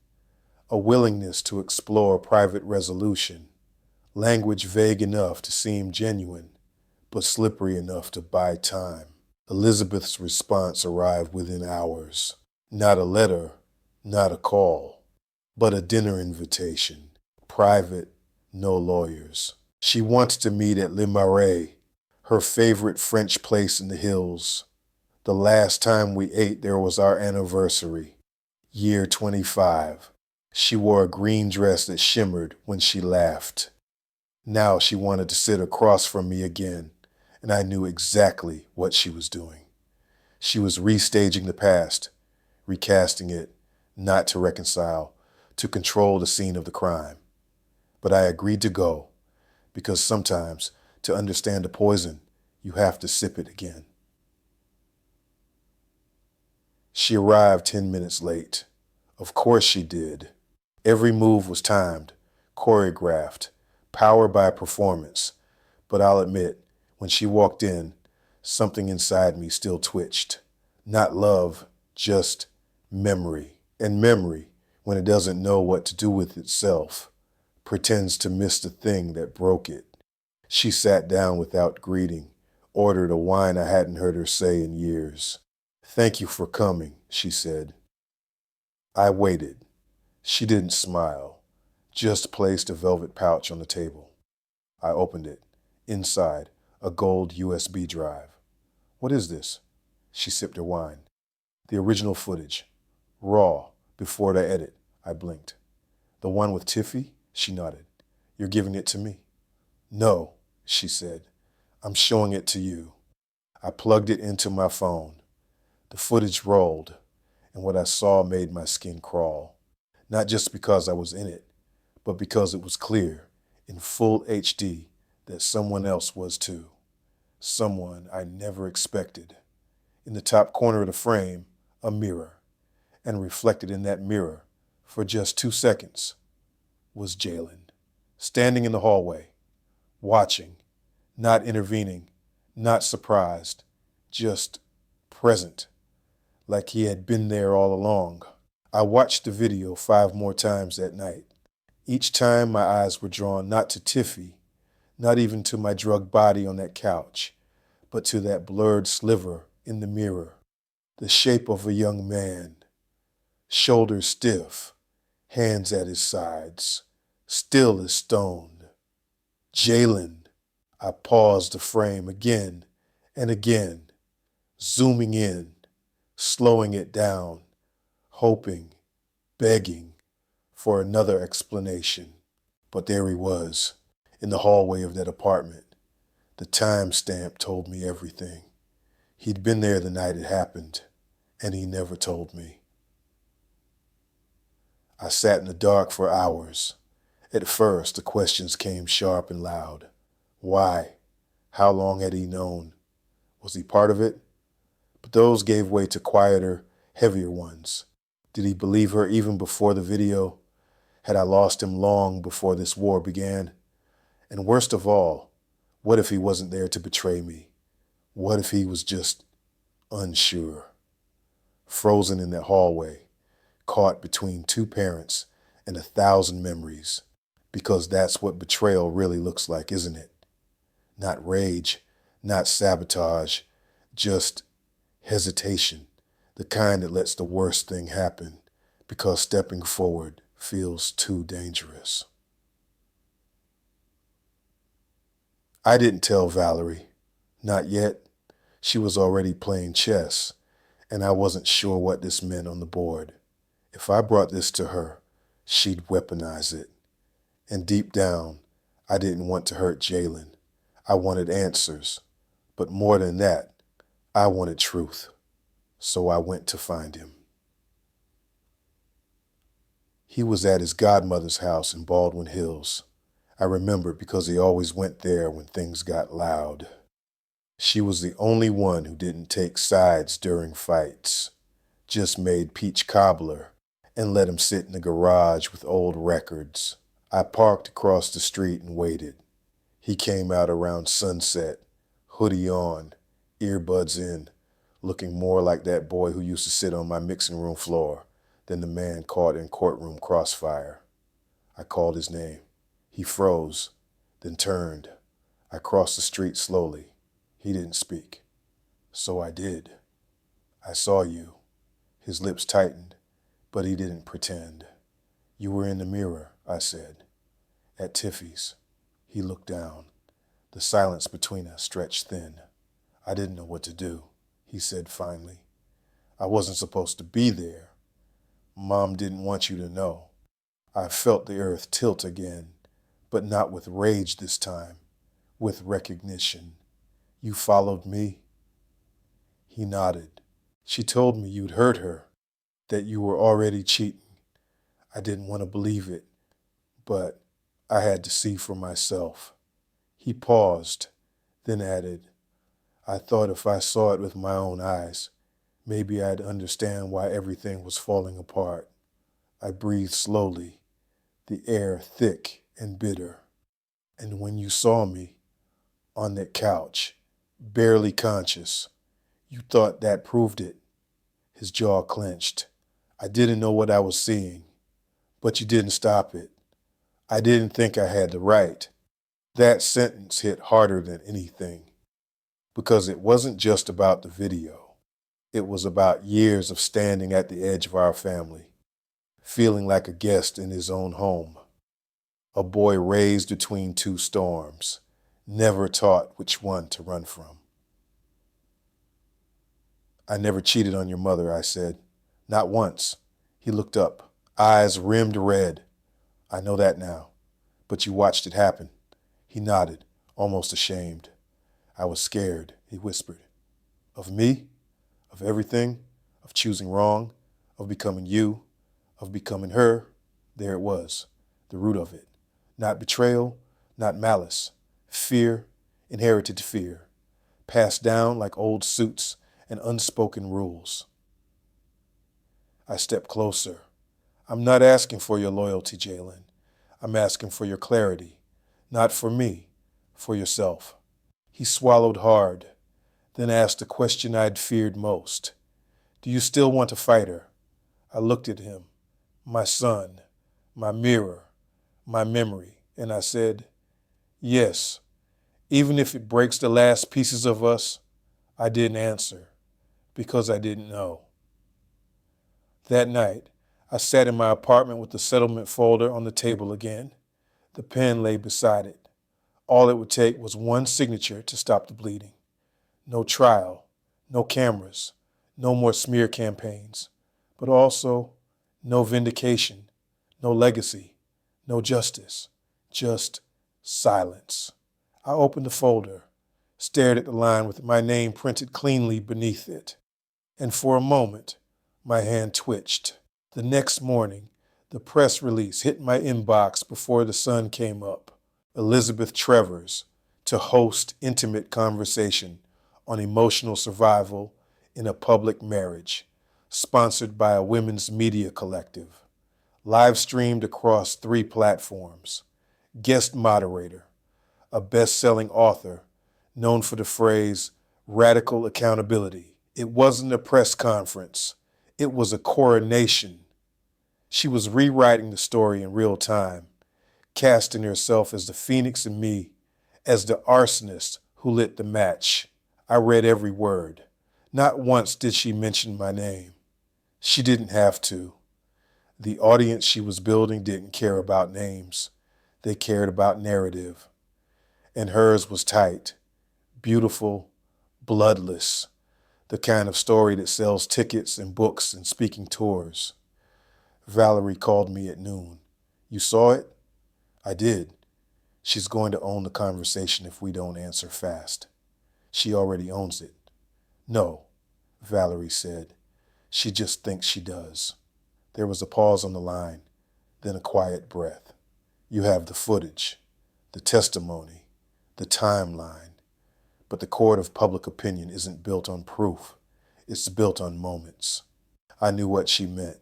a willingness to explore private resolution, language vague enough to seem genuine, but slippery enough to buy time. Elizabeth's response arrived within hours. Not a letter, not a call, but a dinner invitation, private, no lawyers. She wants to meet at Le Marais, her favorite French place in the hills. The last time we ate there was our anniversary, year 25. She wore a green dress that shimmered when she laughed. Now she wanted to sit across from me again, and I knew exactly what she was doing. She was restaging the past, recasting it, not to reconcile, to control the scene of the crime. But I agreed to go, because sometimes, to understand a poison, you have to sip it again. She arrived 10 minutes late. Of course she did. Every move was timed, choreographed, powered by performance. But I'll admit, when she walked in, something inside me still twitched. Not love, just memory. And memory, when it doesn't know what to do with itself, pretends to miss the thing that broke it. She sat down without greeting, ordered a wine I hadn't heard her say in years. "Thank you for coming," she said. I waited. She didn't smile, just placed a velvet pouch on the table. I opened it. Inside, a gold USB drive. "What is this?" She sipped her wine. "The original footage. Raw, before the edit." I blinked. "The one with Tiffy?" She nodded. "You're giving it to me?" "No," she said. "I'm showing it to you." I plugged it into my phone. The footage rolled, and what I saw made my skin crawl. Not just because I was in it, but because it was clear, in full HD, that someone else was too. Someone I never expected. In the top corner of the frame, a mirror. And reflected in that mirror, for just 2 seconds, was Jalen, standing in the hallway, watching, not intervening, not surprised, just present, like he had been there all along. I watched the video 5 more times that night. Each time my eyes were drawn not to Tiffy, not even to my drugged body on that couch, but to that blurred sliver in the mirror, the shape of a young man, shoulders stiff, hands at his sides, still as stone. Jalen. I paused the frame again and again, zooming in, slowing it down, hoping, begging for another explanation. But there he was, in the hallway of that apartment. The timestamp told me everything. He'd been there the night it happened, and he never told me. I sat in the dark for hours. At first, the questions came sharp and loud. Why? How long had he known? Was he part of it? But those gave way to quieter, heavier ones. Did he believe her even before the video? Had I lost him long before this war began? And worst of all, what if he wasn't there to betray me? What if he was just unsure? Frozen in that hallway, caught between 2 parents and 1,000 memories. Because that's what betrayal really looks like, isn't it? Not rage, not sabotage, just hesitation. The kind that lets the worst thing happen because stepping forward feels too dangerous. I didn't tell Valerie. Not yet. She was already playing chess, and I wasn't sure what this meant on the board. If I brought this to her, she'd weaponize it. And deep down, I didn't want to hurt Jalen. I wanted answers. But more than that, I wanted truth. So I went to find him. He was at his godmother's house in Baldwin Hills. I remember because he always went there when things got loud. She was the only one who didn't take sides during fights, just made peach cobbler and let him sit in the garage with old records. I parked across the street and waited. He came out around sunset, hoodie on, earbuds in, looking more like that boy who used to sit on my mixing room floor than the man caught in courtroom crossfire. I called his name. He froze, then turned. I crossed the street slowly. He didn't speak. So I did. I saw you. His lips tightened, but he didn't pretend. You were in the mirror, I said. At Tiffy's. He looked down. The silence between us stretched thin. I didn't know what to do, he said finally. I wasn't supposed to be there. Mom didn't want you to know. I felt the earth tilt again, but not with rage this time, with recognition. You followed me? He nodded. She told me you'd hurt her, that you were already cheating. I didn't want to believe it, but I had to see for myself. He paused, then added, I thought if I saw it with my own eyes, maybe I'd understand why everything was falling apart. I breathed slowly, the air thick and bitter. And when you saw me on that couch, barely conscious, you thought that proved it. His jaw clenched. I didn't know what I was seeing, but you didn't stop it. I didn't think I had the right. That sentence hit harder than anything, because it wasn't just about the video. It was about years of standing at the edge of our family, feeling like a guest in his own home. A boy raised between two storms, never taught which one to run from. I never cheated on your mother, I said. Not once. He looked up, eyes rimmed red. I know that now, but you watched it happen. He nodded, almost ashamed. I was scared, he whispered. Of me? Of everything? Of choosing wrong? Of becoming you? Of becoming her? There it was, the root of it. Not betrayal, not malice. Fear, inherited fear. Passed down like old suits and unspoken rules. I stepped closer. I'm not asking for your loyalty, Jalen. I'm asking for your clarity. Not for me, for yourself. He swallowed hard, then asked the question I'd feared most. Do you still want to fight her? I looked at him, my son, my mirror, my memory, and I said, yes, even if it breaks the last pieces of us. I didn't answer, because I didn't know. That night, I sat in my apartment with the settlement folder on the table again. The pen lay beside it. All it would take was one signature to stop the bleeding. No trial, no cameras, no more smear campaigns, but also no vindication, no legacy, no justice, just silence. I opened the folder, stared at the line with my name printed cleanly beneath it, and for a moment, my hand twitched. The next morning, the press release hit my inbox before the sun came up. Elizabeth Travers to host intimate conversation on emotional survival in a public marriage, sponsored by a women's media collective, live streamed across 3 platforms, guest moderator, a best-selling author known for the phrase radical accountability. It wasn't a press conference. It was a coronation. She was rewriting the story in real time, casting herself as the phoenix in me, as the arsonist who lit the match. I read every word. Not once did she mention my name. She didn't have to. The audience she was building didn't care about names. They cared about narrative. And hers was tight, beautiful, bloodless, the kind of story that sells tickets and books and speaking tours. Valerie called me at noon. You saw it? I did. She's going to own the conversation if we don't answer fast. She already owns it. No, Valerie said. She just thinks she does. There was a pause on the line, then a quiet breath. You have the footage, the testimony, the timeline. But the court of public opinion isn't built on proof. It's built on moments. I knew what she meant.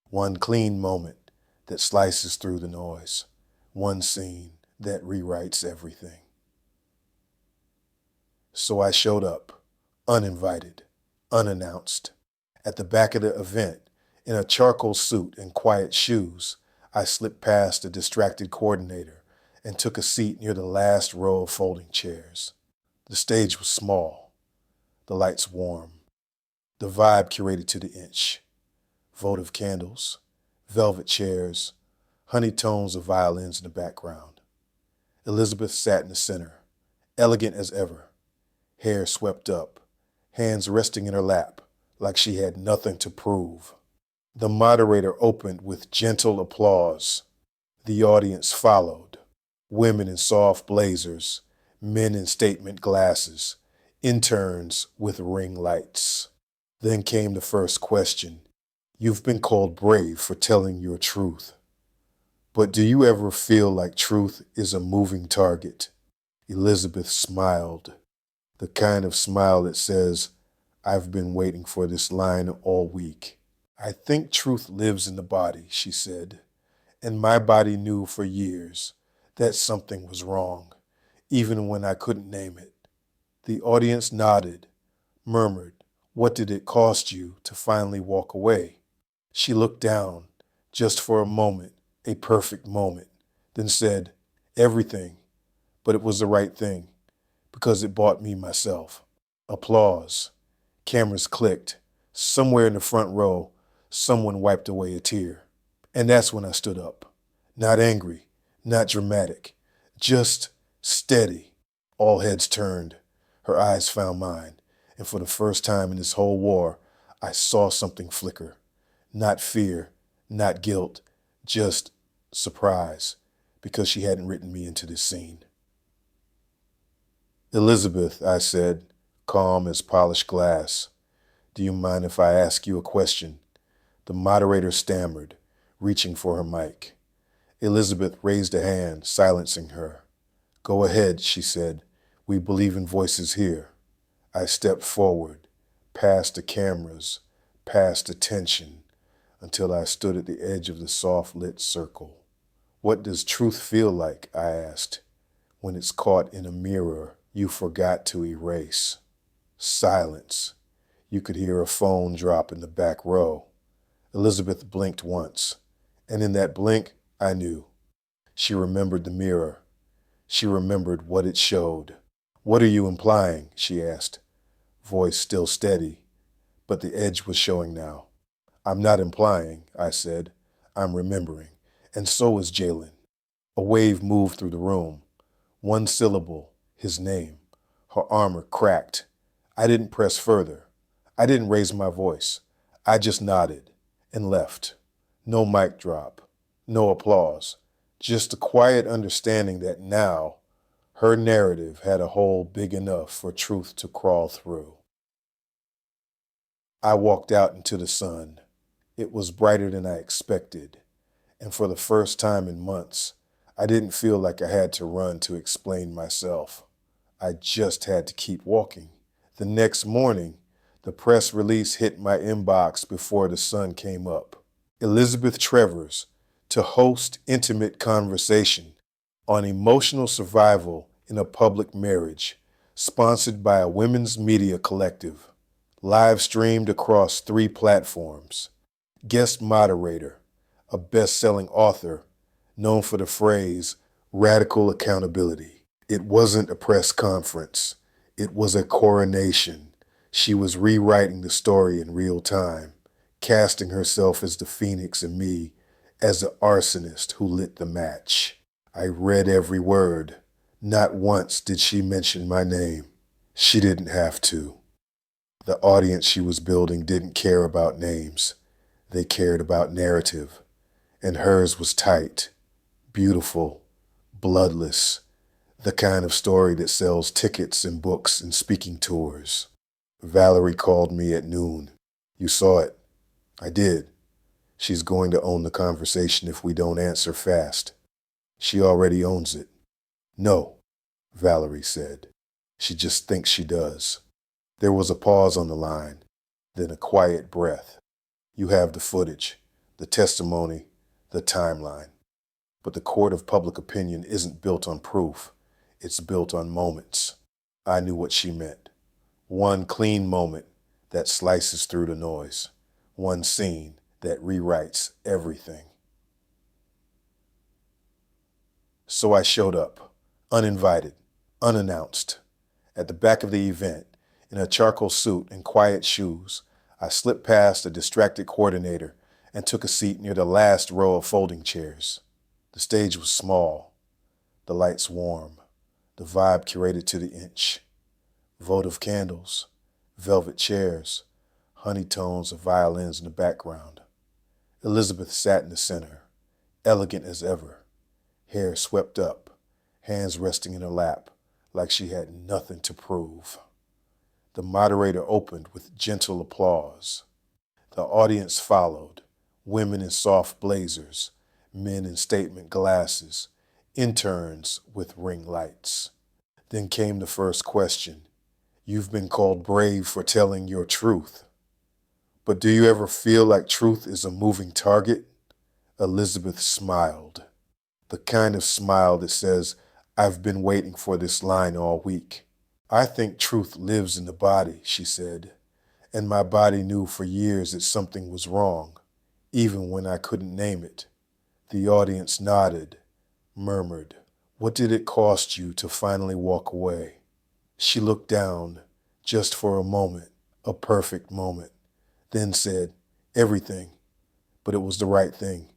One clean moment that slices through the noise. One scene that rewrites everything. So I showed up, uninvited, unannounced. At the back of the event, in a charcoal suit and quiet shoes, I slipped past the distracted coordinator and took a seat near the last row of folding chairs. The stage was small, the lights warm, the vibe curated to the inch. Votive candles, velvet chairs, honey tones of violins in the background. Elizabeth sat in the center, elegant as ever, hair swept up, hands resting in her lap like she had nothing to prove. The moderator opened with gentle applause. The audience followed, women in soft blazers, men in statement glasses, interns with ring lights. Then came the first question. You've been called brave for telling your truth. But do you ever feel like truth is a moving target? Elizabeth smiled, the kind of smile that says, I've been waiting for this line all week. I think truth lives in the body, she said, and my body knew for years that something was wrong, even when I couldn't name it. The audience nodded, murmured, what did it cost you to finally walk away? She looked down, just for a moment, a perfect moment, then said, everything, but it was the right thing, because it bought me myself. Applause. Cameras clicked. Somewhere in the front row, someone wiped away a tear. And that's when I stood up. Not angry, not dramatic, just steady. All heads turned. Her eyes found mine. And for the first time in this whole war, I saw something flicker. Not fear, not guilt, just surprise, because she hadn't written me into this scene. Elizabeth, I said, calm as polished glass, do you mind if I ask you a question? The moderator stammered, reaching for her mic. Elizabeth raised a hand, silencing her. Go ahead, she said. We believe in voices here. I stepped forward, past the cameras, past the tension, until I stood at the edge of the soft-lit circle. What does truth feel like, I asked, when it's caught in a mirror you forgot to erase? Silence. You could hear a phone drop in the back row. Elizabeth blinked once, and in that blink, I knew. She remembered the mirror. She remembered what it showed. What are you implying? She asked, voice still steady, but the edge was showing now. I'm not implying, I said. I'm remembering. And so is Jalen. A wave moved through the room. One syllable, his name. Her armor cracked. I didn't press further. I didn't raise my voice. I just nodded and left. No mic drop. No applause. Just a quiet understanding that now her narrative had a hole big enough for truth to crawl through. I walked out into the sun. It was brighter than I expected, and for the first time in months, I didn't feel like I had to run to explain myself. I just had to keep walking. The next morning, the press release hit my inbox before the sun came up. Elizabeth Travers to host intimate conversation on emotional survival in a public marriage, sponsored by a women's media collective, live streamed across 3 platforms. Guest moderator, a best-selling author, known for the phrase radical accountability. It wasn't a press conference. It was a coronation. She was rewriting the story in real time, casting herself as the phoenix and me as the arsonist who lit the match. I read every word. Not once did she mention my name. She didn't have to. The audience she was building didn't care about names. They cared about narrative. And hers was tight, beautiful, bloodless, the kind of story that sells tickets and books and speaking tours. Valerie called me at noon. You saw it. I did. She's going to own the conversation if we don't answer fast. She already owns it. No, Valerie said. She just thinks she does. There was a pause on the line, then a quiet breath. You have the footage, the testimony, the timeline. But the court of public opinion isn't built on proof. It's built on moments. I knew what she meant. One clean moment that slices through the noise. One scene that rewrites everything. So I showed up, uninvited, unannounced. At the back of the event, in a charcoal suit and quiet shoes, I slipped past a distracted coordinator and took a seat near the last row of folding chairs. The stage was small, the lights warm, the vibe curated to the inch. Votive candles, velvet chairs, honey tones of violins in the background. Elizabeth sat in the center, elegant as ever, hair swept up, hands resting in her lap like she had nothing to prove. The moderator opened with gentle applause. The audience followed, women in soft blazers, men in statement glasses, interns with ring lights. Then came the first question. You've been called brave for telling your truth. But do you ever feel like truth is a moving target? Elizabeth smiled. The kind of smile that says, I've been waiting for this line all week. I think truth lives in the body, she said, and my body knew for years that something was wrong, even when I couldn't name it. The audience nodded, murmured, what did it cost you to finally walk away? She looked down, just for a moment, a perfect moment, then said, everything, but it was the right thing,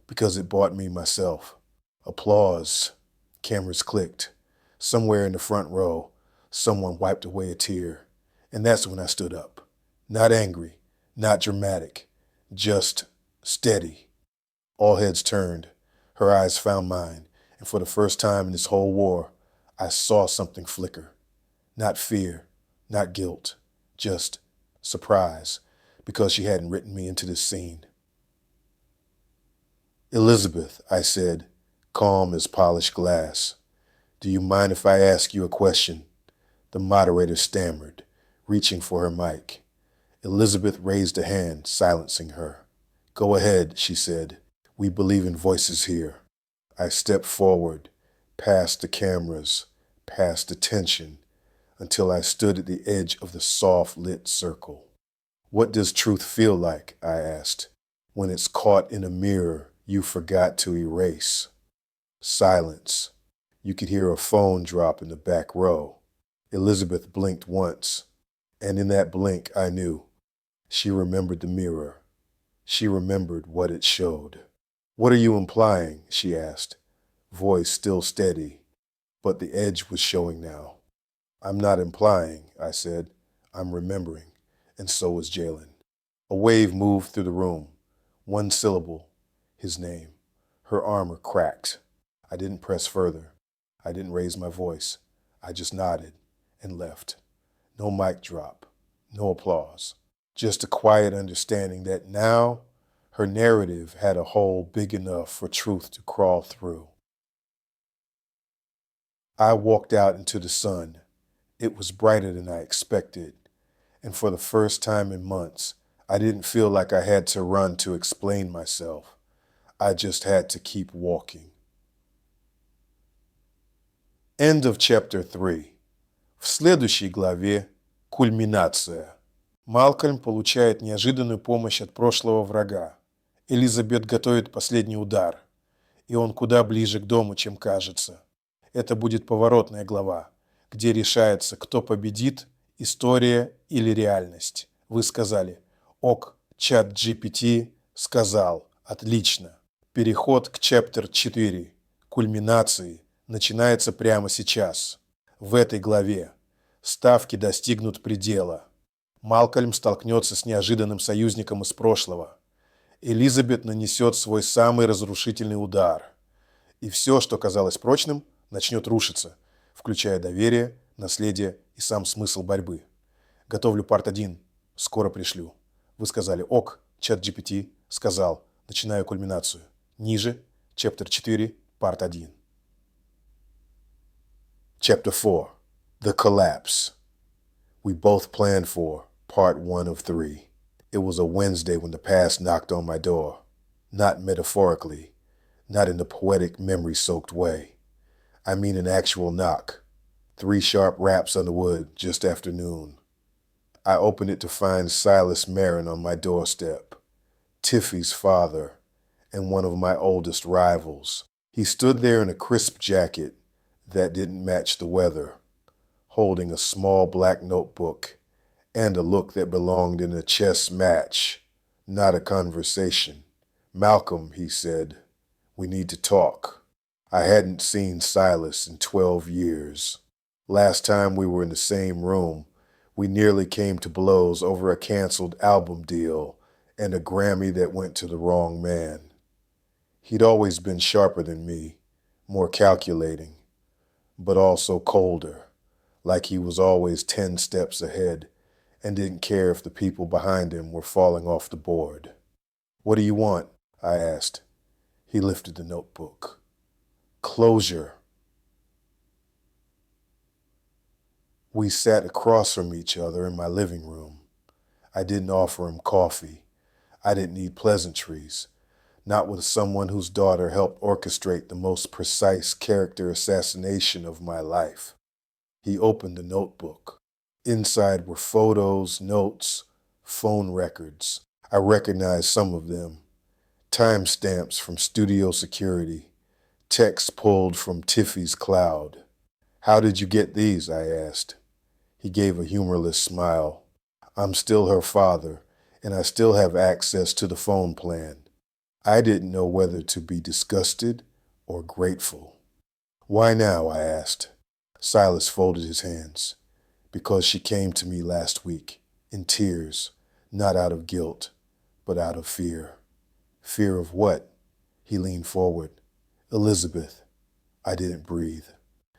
because it bought me myself. Applause. Cameras clicked. Somewhere in the front row, someone wiped away a tear. And that's when I stood up. Not angry, not dramatic, just steady. All heads turned. Her eyes found mine. And for the first time in this whole war, I saw something flicker. Not fear, not guilt, just surprise, because she hadn't written me into this scene. Elizabeth, I said, calm as polished glass. Do you mind if I ask you a question? The moderator stammered, reaching for her mic. Elizabeth raised a hand, silencing her. Go ahead, she said. We believe in voices here. I stepped forward, past the cameras, past the tension, until I stood at the edge of the soft-lit circle. What does truth feel like, I asked, when it's caught in a mirror you forgot to erase? Silence. You could hear a phone drop in the back row. Elizabeth blinked once, and in that blink I knew. She remembered the mirror. She remembered what it showed. What are you implying? She asked, voice still steady, but the edge was showing now. I'm not implying, I said. I'm remembering, and so was Jalen. A wave moved through the room. One syllable, his name. Her armor cracked. I didn't press further. I didn't raise my voice. I just nodded and left. No mic drop, no applause. Just a quiet understanding that now her narrative had a hole big enough for truth to crawl through. I walked out into the sun. It was brighter than I expected, and for the first time in months, I didn't feel like I had to run to explain myself. I just had to keep walking. End of chapter 3. В следующей главе кульминация. Малкольм получает неожиданную помощь от прошлого врага. Элизабет готовит последний удар, и он куда ближе к дому, чем кажется. Это будет поворотная глава, где решается, кто победит, история или реальность. Вы сказали: ок, чат GPT сказал, отлично. Переход к chapter 4, кульминации, начинается прямо сейчас. В этой главе ставки достигнут предела. Малкольм столкнется с неожиданным союзником из прошлого. Элизабет нанесет свой самый разрушительный удар. И все, что казалось прочным, начнет рушиться, включая доверие, наследие и сам смысл борьбы. Готовлю парт 1. Скоро пришлю. Вы сказали ок, чат GPT сказал, начинаю кульминацию. Ниже, chapter 4, парт 1. Chapter 4. The Collapse. We both planned for part 1 of 3. It was a Wednesday when the past knocked on my door. Not metaphorically, not in the poetic memory-soaked way. I mean an actual knock. 3 sharp raps on the wood just after noon. I opened it to find Silas Marin on my doorstep, Tiffy's father, and one of my oldest rivals. He stood there in a crisp jacket that didn't match the weather, holding a small black notebook and a look that belonged in a chess match, not a conversation. "Malcolm," he said, "we need to talk." I hadn't seen Silas in 12 years. Last time we were in the same room, we nearly came to blows over a canceled album deal and a Grammy that went to the wrong man. He'd always been sharper than me, more calculating, but also colder, like he was always 10 steps ahead and didn't care if the people behind him were falling off the board. "What do you want?" I asked. He lifted the notebook. "Closure." We sat across from each other in my living room. I didn't offer him coffee. I didn't need pleasantries, not with someone whose daughter helped orchestrate the most precise character assassination of my life. He opened the notebook. Inside were photos, notes, phone records. I recognized some of them. Timestamps from studio security. Texts pulled from Tiffy's cloud. "How did you get these?" I asked. He gave a humorless smile. "I'm still her father, and I still have access to the phone plan." I didn't know whether to be disgusted or grateful. "Why now?" I asked. Silas folded his hands. "Because she came to me last week, in tears, not out of guilt, but out of fear." "Fear of what?" He leaned forward. "Elizabeth." I didn't breathe.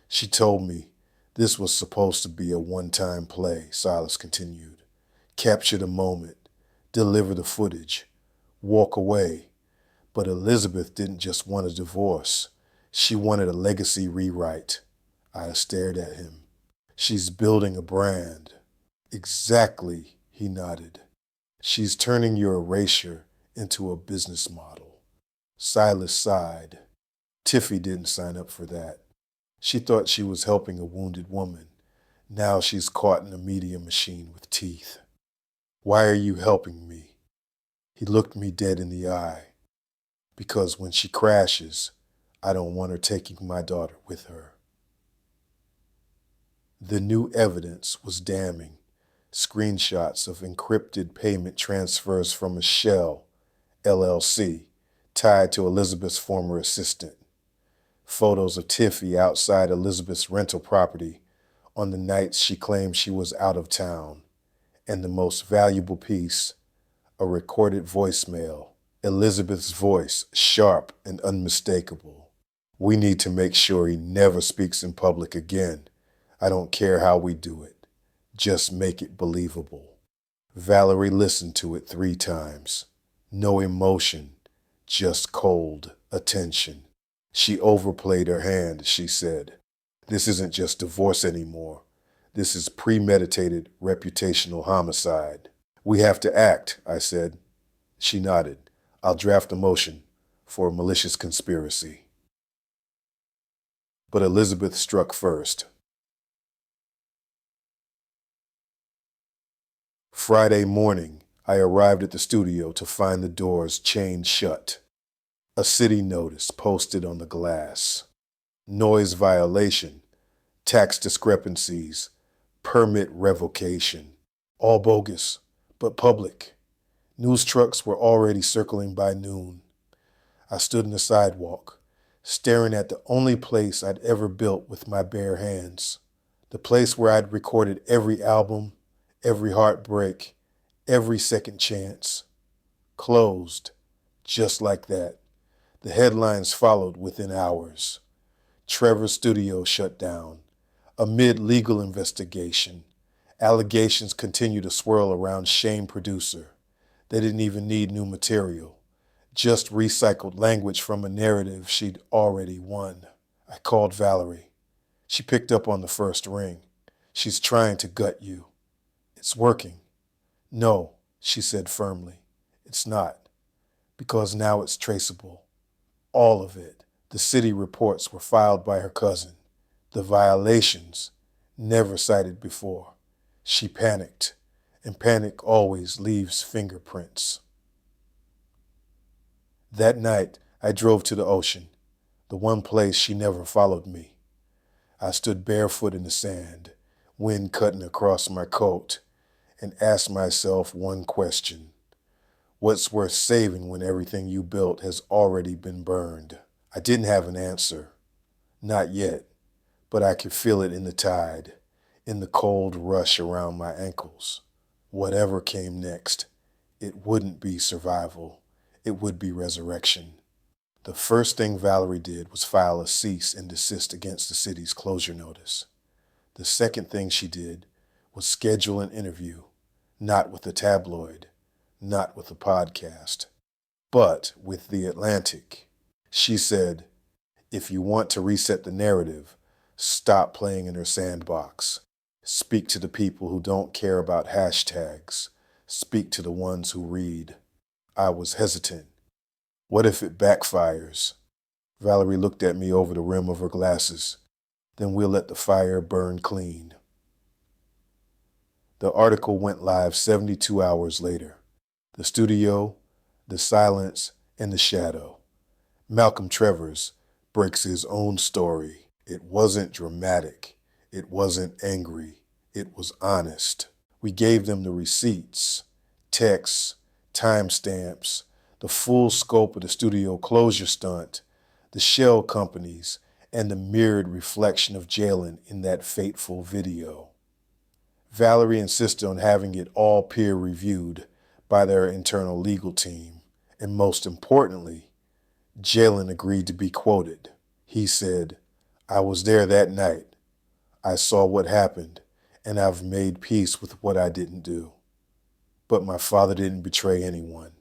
"She told me this was supposed to be a one-time play," Silas continued. "Capture the moment, deliver the footage, walk away." But Elizabeth didn't just want a divorce. She wanted a legacy rewrite. I stared at him. "She's building a brand." "Exactly," he nodded. "She's turning your erasure into a business model." Silas sighed. Tiffy didn't sign up for that. She thought she was helping a wounded woman. Now she's caught in a media machine with teeth. "Why are you helping me?" He looked me dead in the eye. "Because when she crashes, I don't want her taking my daughter with her." The new evidence was damning. Screenshots of encrypted payment transfers from a Shell, LLC, tied to Elizabeth's former assistant. Photos of Tiffy outside Elizabeth's rental property on the nights she claimed she was out of town. And the most valuable piece, a recorded voicemail. Elizabeth's voice, sharp and unmistakable. "We need to make sure he never speaks in public again. I don't care how we do it. Just make it believable." Valerie listened to it 3 times. No emotion, just cold attention. She overplayed her hand, she said. "This isn't just divorce anymore. This is premeditated reputational homicide." "We have to act," I said. She nodded. "I'll draft a motion for a malicious conspiracy." But Elizabeth struck first. Friday morning, I arrived at the studio to find the doors chained shut. A city notice posted on the glass. Noise violation, tax discrepancies, permit revocation. All bogus, but public. News trucks were already circling by noon. I stood in the sidewalk, staring at the only place I'd ever built with my bare hands. The place where I'd recorded every album, every heartbreak, every second chance. Closed, just like that. The headlines followed within hours. Trevor's studio shut down. Amid legal investigation, allegations continue to swirl around Shane producer. They didn't even need new material, just recycled language from a narrative she'd already won. I called Valerie. She picked up on the first ring. She's trying to gut you. It's working. No, she said firmly. It's not. Because now it's traceable. All of it. The city reports were filed by her cousin. The violations, never cited before. She panicked, and panic always leaves fingerprints. That night, I drove to the ocean, the one place she never followed me. I stood barefoot in the sand, wind cutting across my coat, and asked myself one question. What's worth saving when everything you built has already been burned? I didn't have an answer. Not yet, but I could feel it in the tide, in the cold rush around my ankles. Whatever came next, it wouldn't be survival. It would be resurrection. The first thing Valerie did was file a cease and desist against the city's closure notice. The second thing she did was schedule an interview, not with a tabloid, not with a podcast, but with The Atlantic. She said, if you want to reset the narrative, stop playing in her sandbox. Speak to the people who don't care about hashtags. Speak to the ones who read. I was hesitant. What if it backfires? Valerie looked at me over the rim of her glasses. Then we'll let the fire burn clean. The article went live 72 hours later. The studio, the silence, and the shadow. Malcolm Travers breaks his own story. It wasn't dramatic. It wasn't angry. It was honest. We gave them the receipts, texts, timestamps, the full scope of the studio closure stunt, the shell companies, and the mirrored reflection of Jalen in that fateful video. Valerie insisted on having it all peer-reviewed by their internal legal team, and most importantly, Jalen agreed to be quoted. He said, I was there that night. I saw what happened, and I've made peace with what I didn't do. But my father didn't betray anyone.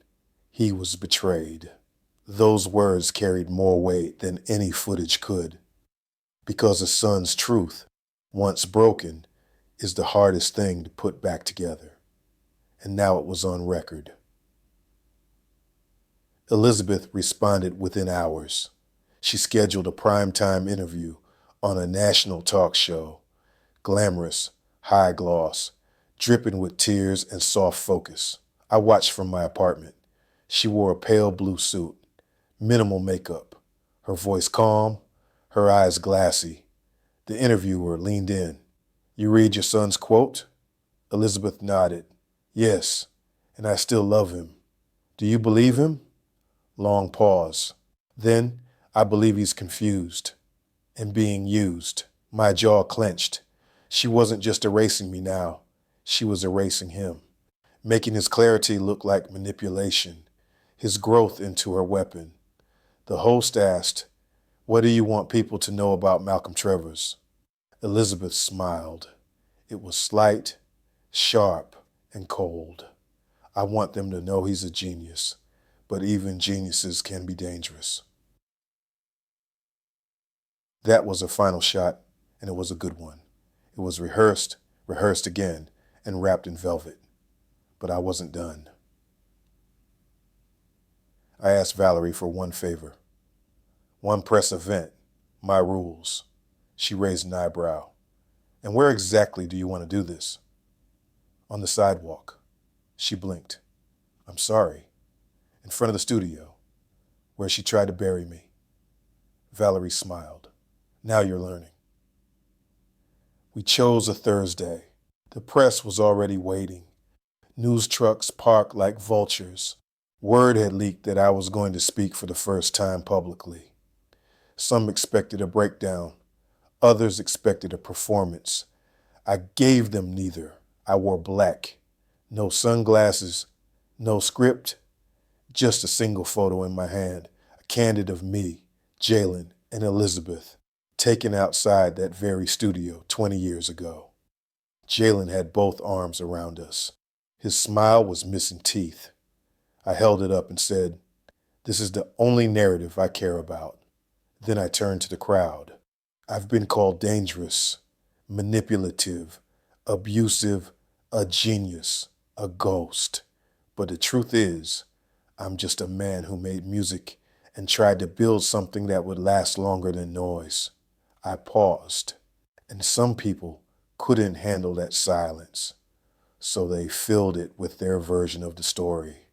He was betrayed. Those words carried more weight than any footage could, because a son's truth, once broken, is the hardest thing to put back together. And now it was on record. Elizabeth responded within hours. She scheduled a primetime interview on a national talk show, glamorous, high gloss, dripping with tears and soft focus. I watched from my apartment. She wore a pale blue suit, minimal makeup, her voice calm, her eyes glassy. The interviewer leaned in. You read your son's quote? Elizabeth nodded. Yes, and I still love him. Do you believe him? Long pause. Then, I believe he's confused and being used. My jaw clenched. She wasn't just erasing me now. She was erasing him, making his clarity look like manipulation, his growth into her weapon. The host asked, what do you want people to know about Malcolm Travers? Elizabeth smiled. It was slight, sharp, and cold. I want them to know he's a genius, but even geniuses can be dangerous. That was her final shot, and it was a good one. It was rehearsed again, and wrapped in velvet. But I wasn't done. I asked Valerie for one favor. One press event, my rules. She raised an eyebrow. And where exactly do you want to do this? On the sidewalk. She blinked. I'm sorry. In front of the studio, where she tried to bury me. Valerie smiled. Now you're learning. We chose a Thursday. The press was already waiting. News trucks parked like vultures. Word had leaked that I was going to speak for the first time publicly. Some expected a breakdown. Others expected a performance. I gave them neither. I wore black. No sunglasses, no script, just a single photo in my hand, a candid of me, Jalen, and Elizabeth, taken outside that very studio 20 years ago. Jalen had both arms around us. His smile was missing teeth. I held it up and said, "This is the only narrative I care about." Then I turned to the crowd. I've been called dangerous, manipulative, abusive, a genius, a ghost. But the truth is, I'm just a man who made music and tried to build something that would last longer than noise. I paused, and some people couldn't handle that silence, so they filled it with their version of the story.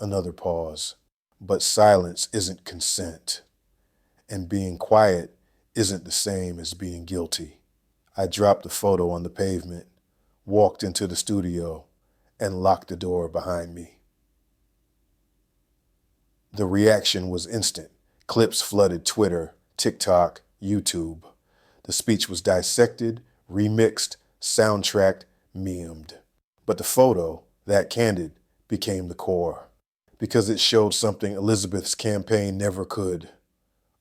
Another pause. But silence isn't consent, and being quiet isn't the same as being guilty. I dropped the photo on the pavement, walked into the studio, and locked the door behind me. The reaction was instant. Clips flooded Twitter, TikTok, YouTube. The speech was dissected, remixed, soundtracked, memed. But the photo, that candid, became the core, because it showed something Elizabeth's campaign never could.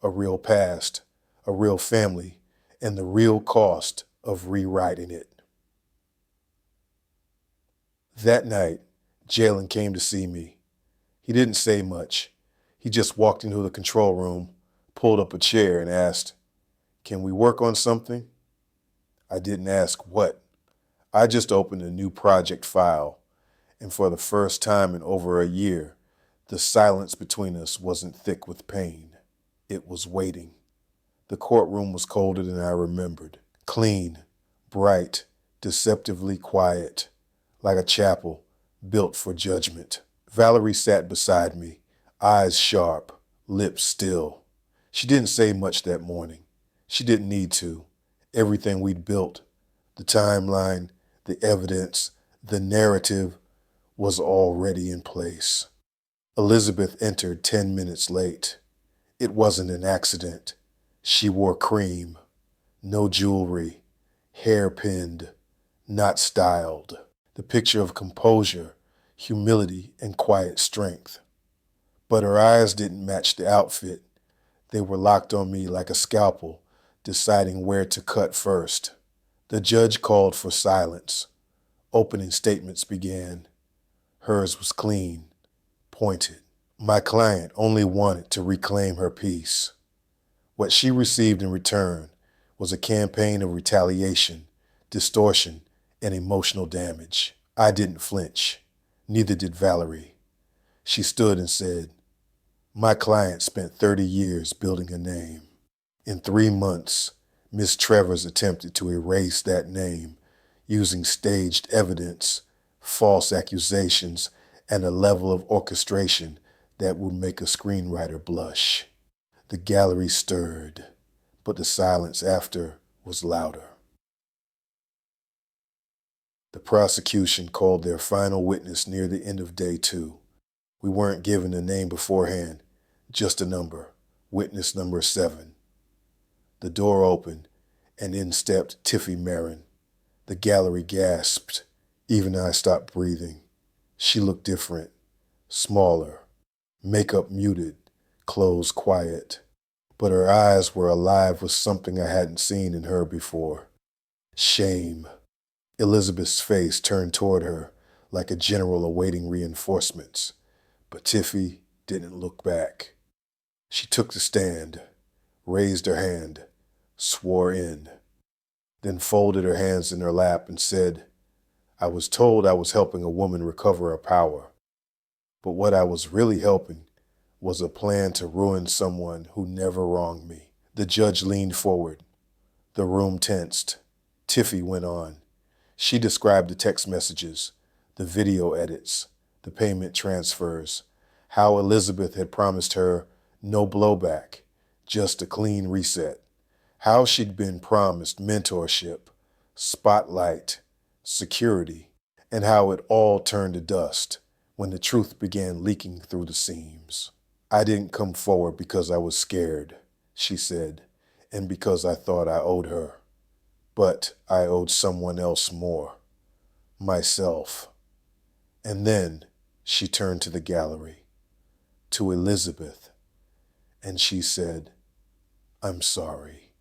A real past, a real family, and the real cost of rewriting it. That night, Jalen came to see me. He didn't say much. He just walked into the control room, pulled up a chair, and asked, "Can we work on something?" I didn't ask what. I just opened a new project file, and for the first time in over a year, the silence between us wasn't thick with pain. It was waiting. The courtroom was colder than I remembered. Clean, bright, deceptively quiet, like a chapel built for judgment. Valerie sat beside me, eyes sharp, lips still. She didn't say much that morning. She didn't need to. Everything we'd built, the timeline, the evidence, the narrative, was already in place. Elizabeth entered 10 minutes late. It wasn't an accident. She wore cream, no jewelry, hair pinned, not styled. The picture of composure, humility, and quiet strength. But her eyes didn't match the outfit. They were locked on me like a scalpel, deciding where to cut first. The judge called for silence. Opening statements began. Hers was clean, pointed. My client only wanted to reclaim her peace. What she received in return was a campaign of retaliation, distortion, and emotional damage. I didn't flinch. Neither did Valerie. She stood and said, "My client spent 30 years building a name. In 3 months, Miss Travers attempted to erase that name using staged evidence, false accusations, and a level of orchestration that would make a screenwriter blush." The gallery stirred, but the silence after was louder. The prosecution called their final witness near the end of day 2. We weren't given a name beforehand, just a number, witness number 7. The door opened, and in stepped Tiffy Marin. The gallery gasped. Even I stopped breathing. She looked different, smaller, makeup muted, clothes quiet. But her eyes were alive with something I hadn't seen in her before. Shame. Elizabeth's face turned toward her like a general awaiting reinforcements. But Tiffy didn't look back. She took the stand, raised her hand, swore in, then folded her hands in her lap and said, "I was told I was helping a woman recover her power. But what I was really helping was a plan to ruin someone who never wronged me." The judge leaned forward. The room tensed. Tiffy went on. She described the text messages, the video edits, the payment transfers, how Elizabeth had promised her no blowback, just a clean reset, how she'd been promised mentorship, spotlight, security, and how it all turned to dust when the truth began leaking through the seams. I didn't come forward because I was scared, she said, and because I thought I owed her. But I owed someone else more, myself. And then she turned to the gallery, to Elizabeth, and she said, "I'm sorry."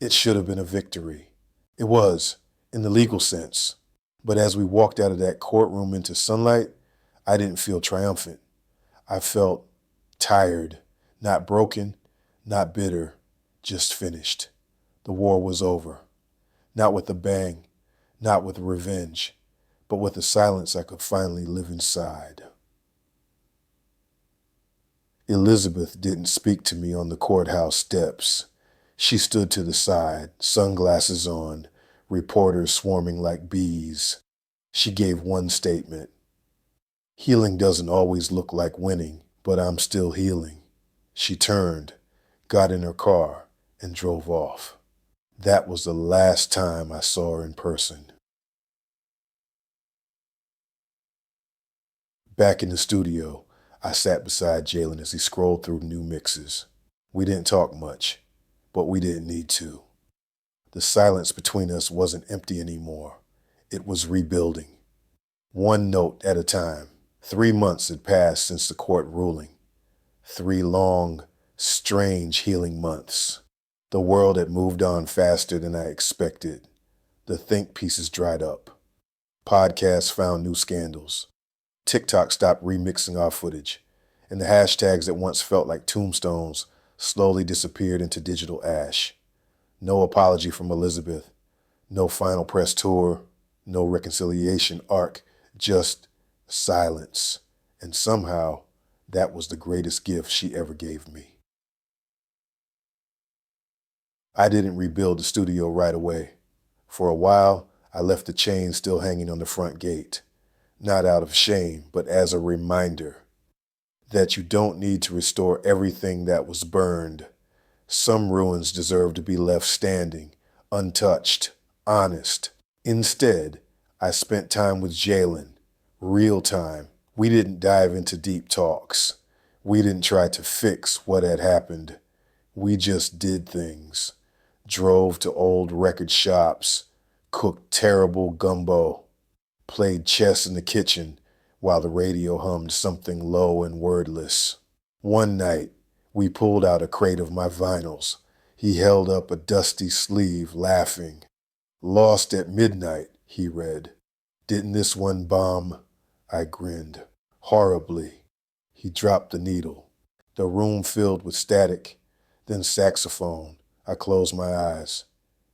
It should have been a victory. It was, in the legal sense. But as we walked out of that courtroom into sunlight, I didn't feel triumphant. I felt tired, not broken, not bitter, just finished. The war was over. Not with a bang, not with revenge, but with a silence I could finally live inside. Elizabeth didn't speak to me on the courthouse steps. She stood to the side, sunglasses on, reporters swarming like bees. She gave one statement. Healing doesn't always look like winning, but I'm still healing. She turned, got in her car, and drove off. That was the last time I saw her in person. Back in the studio, I sat beside Jalen as he scrolled through new mixes. We didn't talk much, but we didn't need to. The silence between us wasn't empty anymore. It was rebuilding. One note at a time. 3 months had passed since the court ruling. 3 long, strange healing months. The world had moved on faster than I expected. The think pieces dried up. Podcasts found new scandals. TikTok stopped remixing our footage. And the hashtags that once felt like tombstones slowly disappeared into digital ash. No apology from Elizabeth. No final press tour. No reconciliation arc. Just silence. And somehow, that was the greatest gift she ever gave me. I didn't rebuild the studio right away. For a while, I left the chain still hanging on the front gate. Not out of shame, but as a reminder that you don't need to restore everything that was burned. Some ruins deserve to be left standing, untouched, honest. Instead, I spent time with Jalen, real time. We didn't dive into deep talks. We didn't try to fix what had happened. We just did things. Drove to old record shops, cooked terrible gumbo, played chess in the kitchen while the radio hummed something low and wordless. One night, we pulled out a crate of my vinyls. He held up a dusty sleeve, laughing. "Lost at midnight," he read. "Didn't this one bomb?" I grinned. "Horribly." He dropped the needle. The room filled with static, then saxophone. I closed my eyes,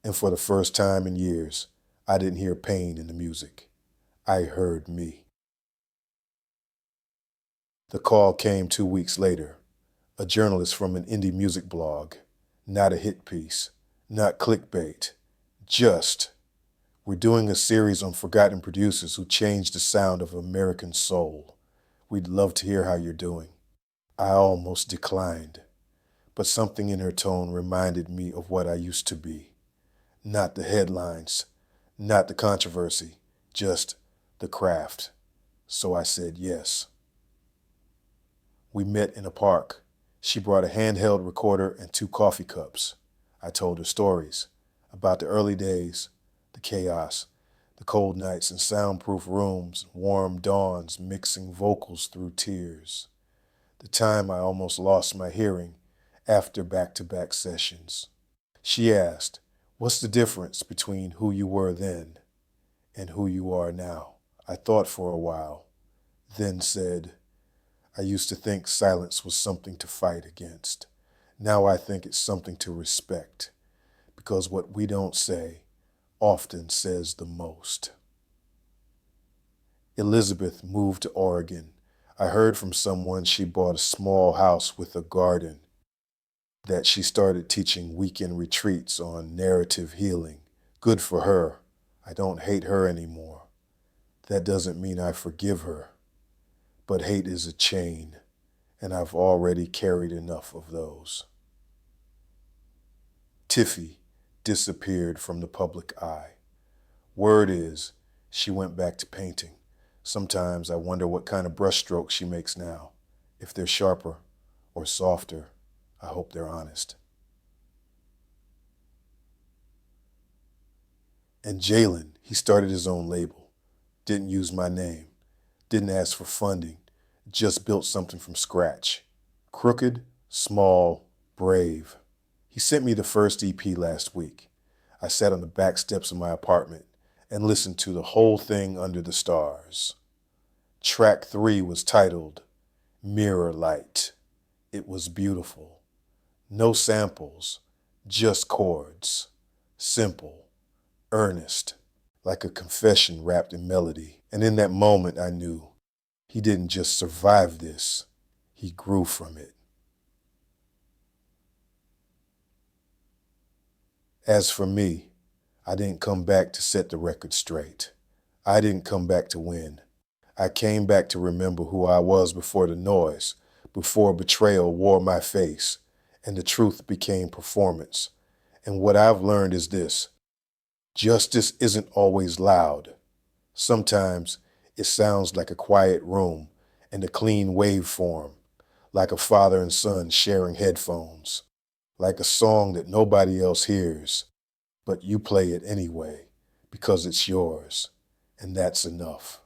and for the first time in years, I didn't hear pain in the music. I heard me. The call came 2 weeks later. A journalist from an indie music blog. Not a hit piece, not clickbait, just, "We're doing a series on forgotten producers who changed the sound of American soul. We'd love to hear how you're doing." I almost declined, but something in her tone reminded me of what I used to be. Not the headlines, not the controversy, just the craft. So I said yes. We met in a park. She brought a handheld recorder and 2 coffee cups. I told her stories about the early days, the chaos, the cold nights in soundproof rooms, warm dawns mixing vocals through tears. The time I almost lost my hearing after back-to-back sessions. She asked, "What's the difference between who you were then and who you are now?" I thought for a while, then said, "I used to think silence was something to fight against. Now I think it's something to respect, because what we don't say often says the most." Elizabeth moved to Oregon. I heard from someone she bought a small house with a garden, that she started teaching weekend retreats on narrative healing. Good for her. I don't hate her anymore. That doesn't mean I forgive her, but hate is a chain, and I've already carried enough of those. Tiffy disappeared from the public eye. Word is, she went back to painting. Sometimes I wonder what kind of brushstrokes she makes now. If they're sharper or softer, I hope they're honest. And Jalen, he started his own label. Didn't use my name. Didn't ask for funding. Just built something from scratch. Crooked, small, brave. He sent me the first EP last week. I sat on the back steps of my apartment and listened to the whole thing under the stars. Track 3 was titled Mirror Light. It was beautiful. No samples, just chords. Simple, earnest, like a confession wrapped in melody. And in that moment I knew he didn't just survive this, he grew from it. As for me, I didn't come back to set the record straight. I didn't come back to win. I came back to remember who I was before the noise, before betrayal wore my face, and the truth became performance. And what I've learned is this: justice isn't always loud. Sometimes it sounds like a quiet room and a clean waveform, like a father and son sharing headphones, like a song that nobody else hears, but you play it anyway because it's yours, and that's enough.